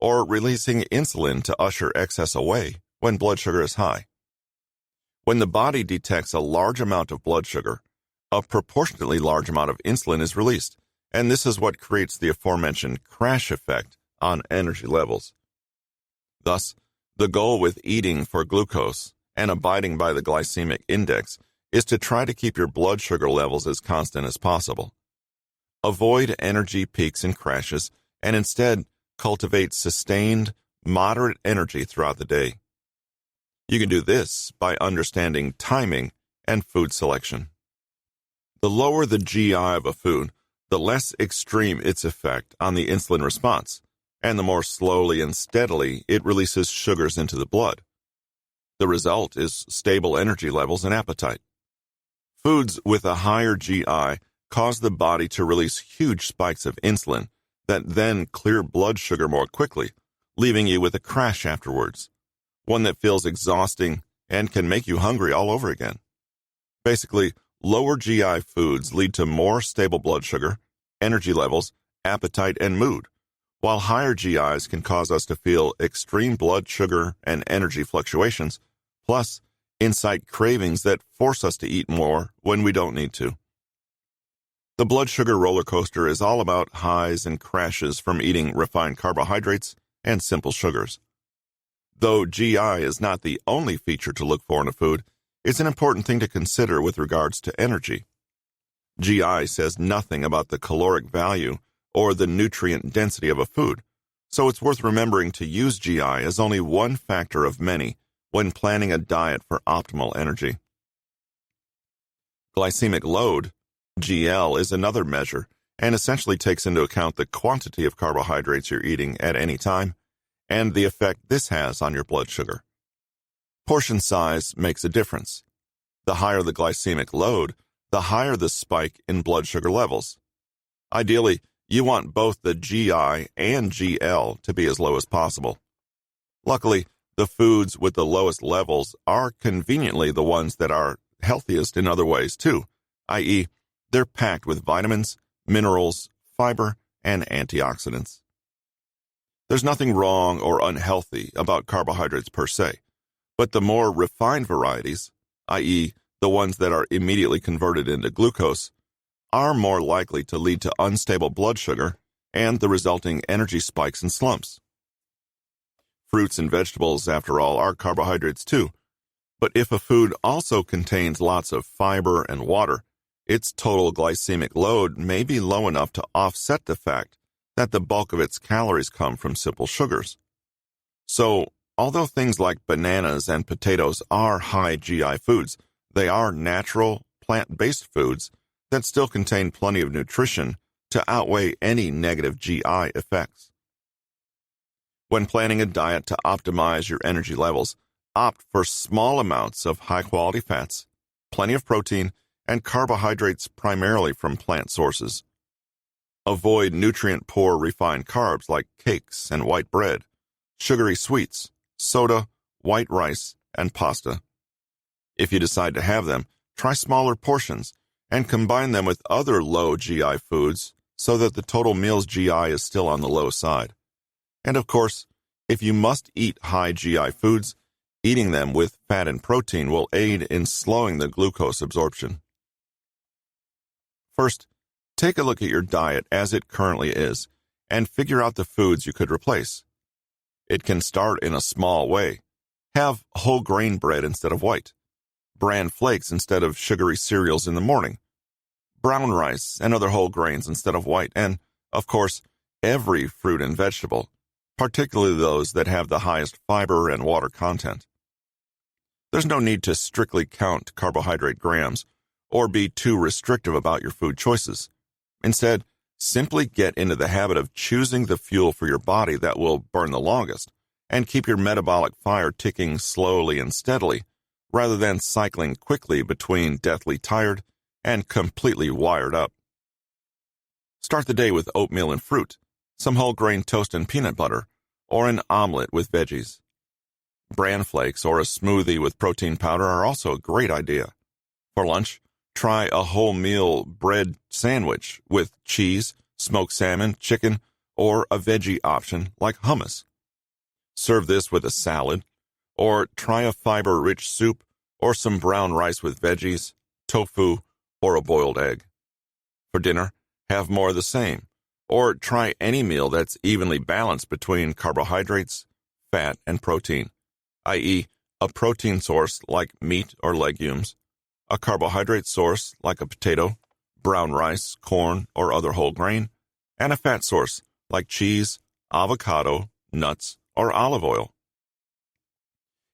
or releasing insulin to usher excess away when blood sugar is high. When the body detects a large amount of blood sugar, a proportionately large amount of insulin is released, and this is what creates the aforementioned crash effect on energy levels. Thus, the goal with eating for glucose and abiding by the glycemic index is to try to keep your blood sugar levels as constant as possible. Avoid energy peaks and crashes, and instead cultivate sustained, moderate energy throughout the day. You can do this by understanding timing and food selection. The lower the GI of a food, the less extreme its effect on the insulin response, and the more slowly and steadily it releases sugars into the blood. The result is stable energy levels and appetite. Foods with a higher GI cause the body to release huge spikes of insulin that then clear blood sugar more quickly, leaving you with a crash afterwards, one that feels exhausting and can make you hungry all over again. Basically, lower GI foods lead to more stable blood sugar, energy levels, appetite, and mood, while higher GIs can cause us to feel extreme blood sugar and energy fluctuations, plus incite cravings that force us to eat more when we don't need to. The blood sugar roller coaster is all about highs and crashes from eating refined carbohydrates and simple sugars. Though GI is not the only feature to look for in a food, it's an important thing to consider with regards to energy. GI says nothing about the caloric value or the nutrient density of a food, so it's worth remembering to use GI as only one factor of many when planning a diet for optimal energy. Glycemic load, GL, is another measure and essentially takes into account the quantity of carbohydrates you're eating at any time and the effect this has on your blood sugar. Portion size makes a difference. The higher the glycemic load, the higher the spike in blood sugar levels. Ideally, you want both the GI and GL to be as low as possible. Luckily, the foods with the lowest levels are conveniently the ones that are healthiest in other ways too, i.e., they're packed with vitamins, minerals, fiber, and antioxidants. There's nothing wrong or unhealthy about carbohydrates per se, but the more refined varieties, i.e., the ones that are immediately converted into glucose, are more likely to lead to unstable blood sugar and the resulting energy spikes and slumps. Fruits and vegetables, after all, are carbohydrates too, but if a food also contains lots of fiber and water, its total glycemic load may be low enough to offset the fact that the bulk of its calories come from simple sugars. So, although things like bananas and potatoes are high GI foods, they are natural, plant-based foods that still contain plenty of nutrition to outweigh any negative GI effects. When planning a diet to optimize your energy levels, opt for small amounts of high-quality fats, plenty of protein, and carbohydrates primarily from plant sources. Avoid nutrient-poor refined carbs like cakes and white bread, sugary sweets, soda, white rice, and pasta. If you decide to have them, try smaller portions and combine them with other low GI foods so that the total meal's GI is still on the low side. And of course, if you must eat high GI foods, eating them with fat and protein will aid in slowing the glucose absorption. First, take a look at your diet as it currently is and figure out the foods you could replace. It can start in a small way. Have whole grain bread instead of white, bran flakes instead of sugary cereals in the morning, brown rice and other whole grains instead of white, and, of course, every fruit and vegetable, particularly those that have the highest fiber and water content. There's no need to strictly count carbohydrate grams or be too restrictive about your food choices. Instead, simply get into the habit of choosing the fuel for your body that will burn the longest and keep your metabolic fire ticking slowly and steadily, rather than cycling quickly between deathly tired and completely wired up. Start the day with oatmeal and fruit, some whole grain toast and peanut butter, or an omelet with veggies. Bran flakes or a smoothie with protein powder are also a great idea. For lunch, try a wholemeal bread sandwich with cheese, smoked salmon, chicken, or a veggie option like hummus. Serve this with a salad, or try a fiber-rich soup or some brown rice with veggies, tofu, or a boiled egg. For dinner, have more of the same, or try any meal that's evenly balanced between carbohydrates, fat, and protein, i.e., a protein source like meat or legumes, a carbohydrate source like a potato, brown rice, corn, or other whole grain, and a fat source like cheese, avocado, nuts, or olive oil.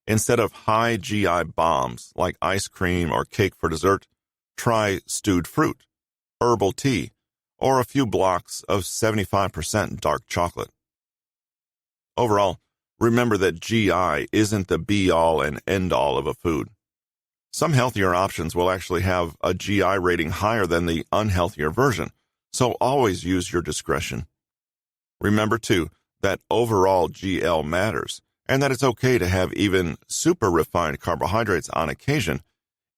Instead of high GI bombs like ice cream or cake for dessert, try stewed fruit, herbal tea, or a few blocks of 75% dark chocolate. Overall, remember that GI isn't the be-all and end-all of a food. Some healthier options will actually have a GI rating higher than the unhealthier version, so always use your discretion. Remember, too, that overall GL matters, and that it's okay to have even super refined carbohydrates on occasion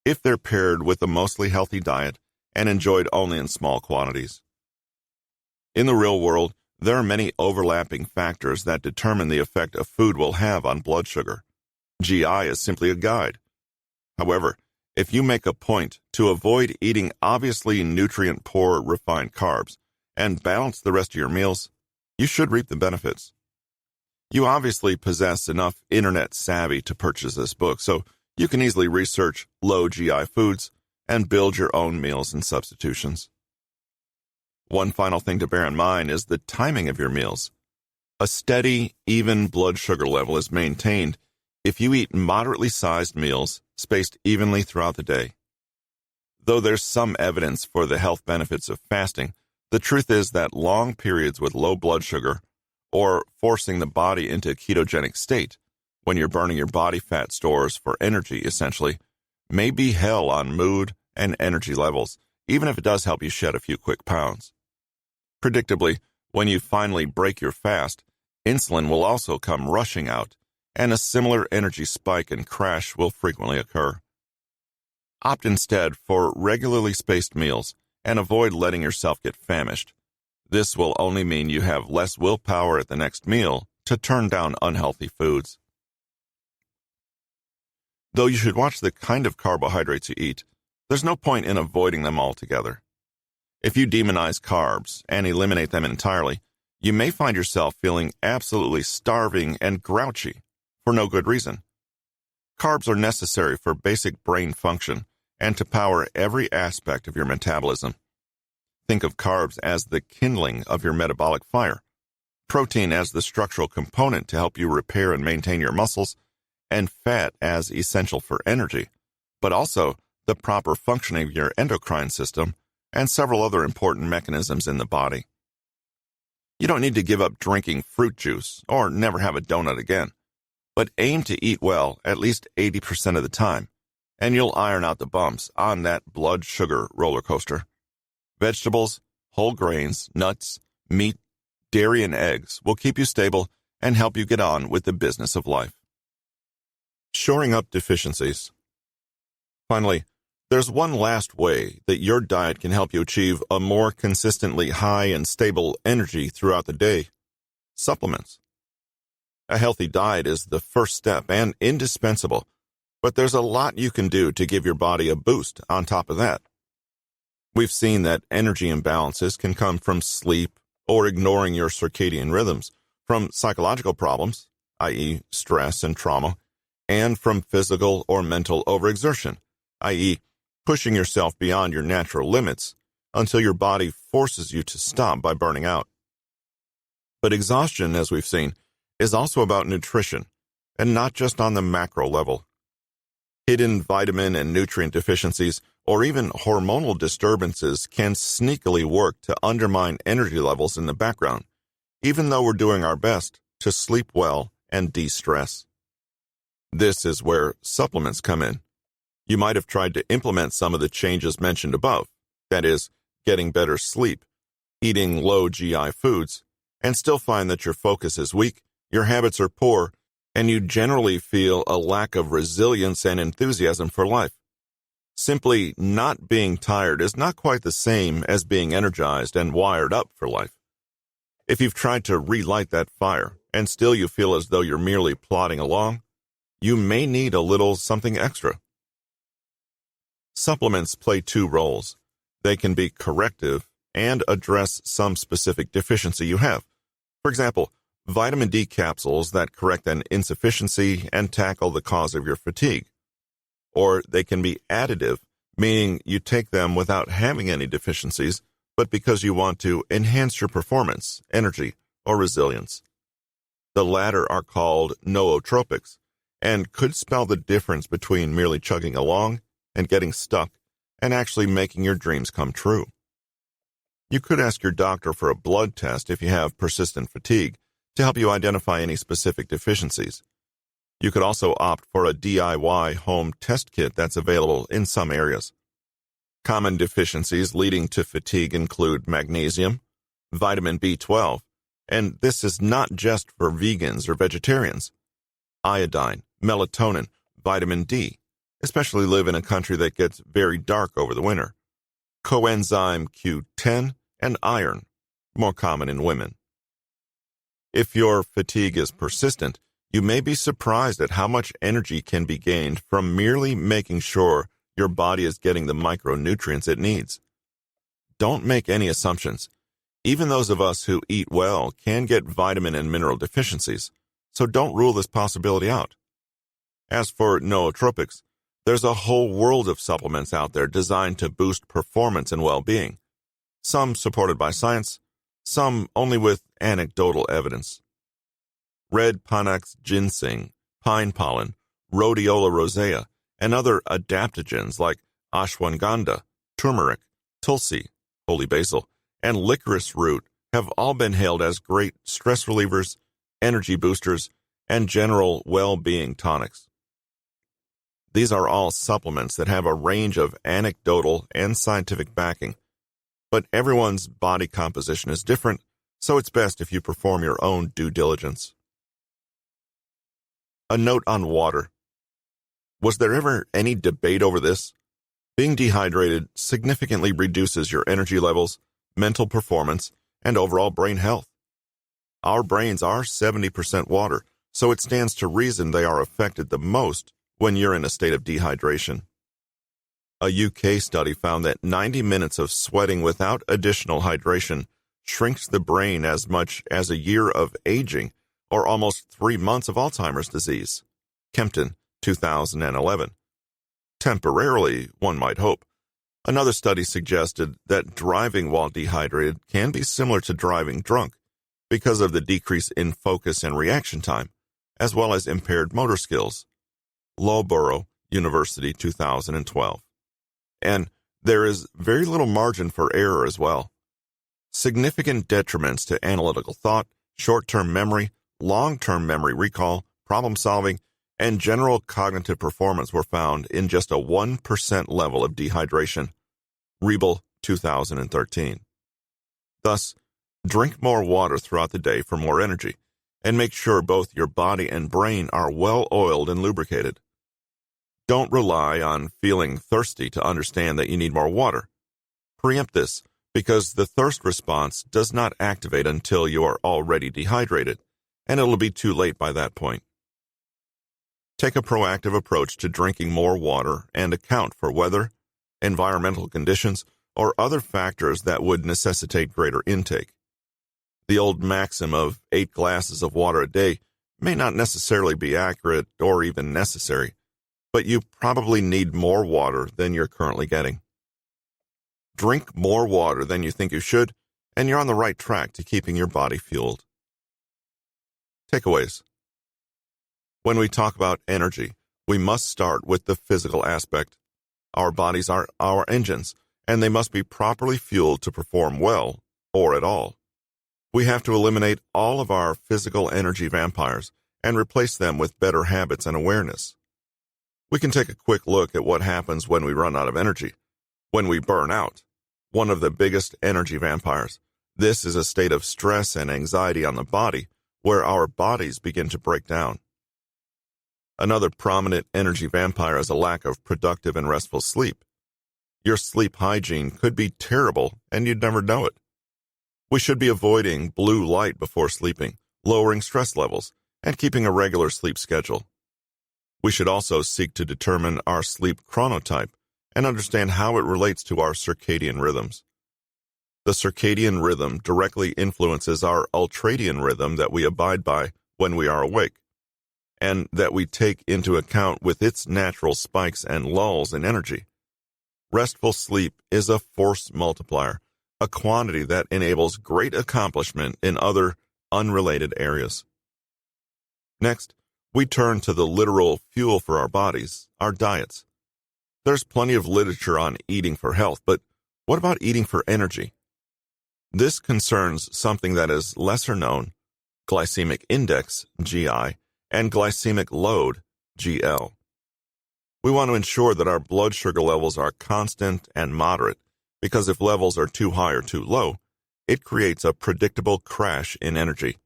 if they're paired with a mostly healthy diet and enjoyed only in small quantities. In the real world, there are many overlapping factors that determine the effect a food will have on blood sugar. GI is simply a guide. However, if you make a point to avoid eating obviously nutrient-poor refined carbs and balance the rest of your meals, you should reap the benefits. You obviously possess enough internet savvy to purchase this book, so you can easily research low GI foods and build your own meals and substitutions. One final thing to bear in mind is the timing of your meals. A steady, even blood sugar level is maintained if you eat moderately sized meals spaced evenly throughout the day. Though there's some evidence for the health benefits of fasting, the truth is that long periods with low blood sugar, or forcing the body into a ketogenic state, when you're burning your body fat stores for energy, essentially, may be hell on mood and energy levels, even if it does help you shed a few quick pounds. Predictably, when you finally break your fast, insulin will also come rushing out, and a similar energy spike and crash will frequently occur. Opt instead for regularly spaced meals and avoid letting yourself get famished. This will only mean you have less willpower at the next meal to turn down unhealthy foods. Though you should watch the kind of carbohydrates you eat, there's no point in avoiding them altogether. If you demonize carbs and eliminate them entirely, you may find yourself feeling absolutely starving and grouchy for no good reason. Carbs are necessary for basic brain function and to power every aspect of your metabolism. Think of carbs as the kindling of your metabolic fire, protein as the structural component to help you repair and maintain your muscles, and fat as essential for energy, but also the proper functioning of your endocrine system and several other important mechanisms in the body. You don't need to give up drinking fruit juice or never have a donut again, but aim to eat well at least 80% of the time, and you'll iron out the bumps on that blood sugar roller coaster. Vegetables, whole grains, nuts, meat, dairy, and eggs will keep you stable and help you get on with the business of life. Shoring up deficiencies. Finally, there's one last way that your diet can help you achieve a more consistently high and stable energy throughout the day: supplements. A healthy diet is the first step and indispensable, but there's a lot you can do to give your body a boost on top of that. We've seen that energy imbalances can come from sleep or ignoring your circadian rhythms, from psychological problems, i.e. stress and trauma, and from physical or mental overexertion, i.e. pushing yourself beyond your natural limits until your body forces you to stop by burning out. But exhaustion, as we've seen, is also about nutrition, and not just on the macro level. Hidden vitamin and nutrient deficiencies or even hormonal disturbances can sneakily work to undermine energy levels in the background, even though we're doing our best to sleep well and de-stress. This is where supplements come in. You might have tried to implement some of the changes mentioned above, that is, getting better sleep, eating low GI foods, and still find that your focus is weak, your habits are poor, and you generally feel a lack of resilience and enthusiasm for life. Simply not being tired is not quite the same as being energized and wired up for life. If you've tried to relight that fire, and still you feel as though you're merely plodding along, you may need a little something extra. Supplements play two roles. They can be corrective and address some specific deficiency you have. For example, vitamin D capsules that correct an insufficiency and tackle the cause of your fatigue. Or they can be additive, meaning you take them without having any deficiencies, but because you want to enhance your performance, energy, or resilience. The latter are called nootropics and could spell the difference between merely chugging along and getting stuck and actually making your dreams come true. You could ask your doctor for a blood test if you have persistent fatigue to help you identify any specific deficiencies. You could also opt for a DIY home test kit that's available in some areas. Common deficiencies leading to fatigue include magnesium, vitamin B12, and this is not just for vegans or vegetarians. Iodine, melatonin, vitamin D, especially live in a country that gets very dark over the winter. Coenzyme Q10 and iron, more common in women. If your fatigue is persistent, you may be surprised at how much energy can be gained from merely making sure your body is getting the micronutrients it needs. Don't make any assumptions. Even those of us who eat well can get vitamin and mineral deficiencies, so don't rule this possibility out. As for nootropics, there's a whole world of supplements out there designed to boost performance and well-being, some supported by science, some only with anecdotal evidence. Red Panax ginseng, pine pollen, rhodiola rosea, and other adaptogens like ashwagandha, turmeric, tulsi, holy basil, and licorice root have all been hailed as great stress relievers, energy boosters, and general well-being tonics. These are all supplements that have a range of anecdotal and scientific backing, but everyone's body composition is different, so it's best if you perform your own due diligence. A note on water. Was there ever any debate over this? Being dehydrated significantly reduces your energy levels, mental performance, and overall brain health. Our brains are 70% water, so it stands to reason they are affected the most when you're in a state of dehydration. A UK study found that 90 minutes of sweating without additional hydration shrinks the brain as much as a year of aging, or almost 3 months of Alzheimer's disease. Kempton, 2011. Temporarily, one might hope. Another study suggested that driving while dehydrated can be similar to driving drunk because of the decrease in focus and reaction time, as well as impaired motor skills. Loughborough University, 2012. And there is very little margin for error as well. Significant detriments to analytical thought, short-term memory, long-term memory recall, problem-solving, and general cognitive performance were found in just a 1% level of dehydration. Renewal, 2013. Thus, drink more water throughout the day for more energy, and make sure both your body and brain are well-oiled and lubricated. Don't rely on feeling thirsty to understand that you need more water. Preempt this, because the thirst response does not activate until you are already dehydrated, and it'll be too late by that point. Take a proactive approach to drinking more water and account for weather, environmental conditions, or other factors that would necessitate greater intake. The old maxim of 8 glasses of water a day may not necessarily be accurate or even necessary, but you probably need more water than you're currently getting. Drink more water than you think you should, and you're on the right track to keeping your body fueled. Takeaways. When we talk about energy, we must start with the physical aspect. Our bodies are our engines, and they must be properly fueled to perform well, or at all. We have to eliminate all of our physical energy vampires and replace them with better habits and awareness. We can take a quick look at what happens when we run out of energy. When we burn out, one of the biggest energy vampires, this is a state of stress and anxiety on the body where our bodies begin to break down. Another prominent energy vampire is a lack of productive and restful sleep. Your sleep hygiene could be terrible and you'd never know it. We should be avoiding blue light before sleeping, lowering stress levels, and keeping a regular sleep schedule. We should also seek to determine our sleep chronotype and understand how it relates to our circadian rhythms. The circadian rhythm directly influences our ultradian rhythm that we abide by when we are awake, and that we take into account with its natural spikes and lulls in energy. Restful sleep is a force multiplier, a quantity that enables great accomplishment in other unrelated areas. Next, we turn to the literal fuel for our bodies, our diets. There's plenty of literature on eating for health, but what about eating for energy? This concerns something that is lesser known, glycemic index, GI, and glycemic load, GL. We want to ensure that our blood sugar levels are constant and moderate, because if levels are too high or too low, it creates a predictable crash in energy.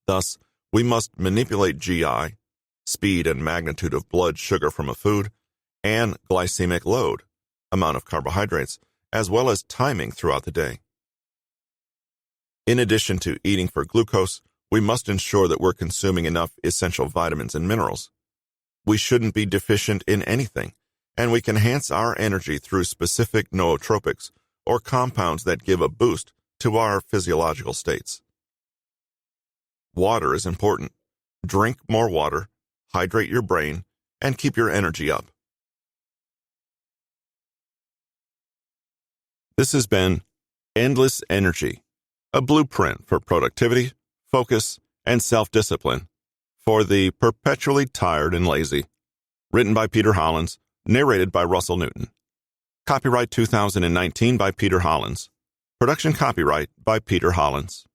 Thus, we must manipulate GI, speed and magnitude of blood sugar from a food, and glycemic load, amount of carbohydrates, as well as timing throughout the day. In addition to eating for glucose, we must ensure that we're consuming enough essential vitamins and minerals. We shouldn't be deficient in anything, and we can enhance our energy through specific nootropics or compounds that give a boost to our physiological states. Water is important. Drink more water, hydrate your brain, and keep your energy up. This has been Endless Energy, a blueprint for productivity, focus, and self-discipline for the perpetually tired and lazy. Written by Peter Hollins, narrated by Russell Newton. Copyright 2019 by Peter Hollins. Production copyright by Peter Hollins.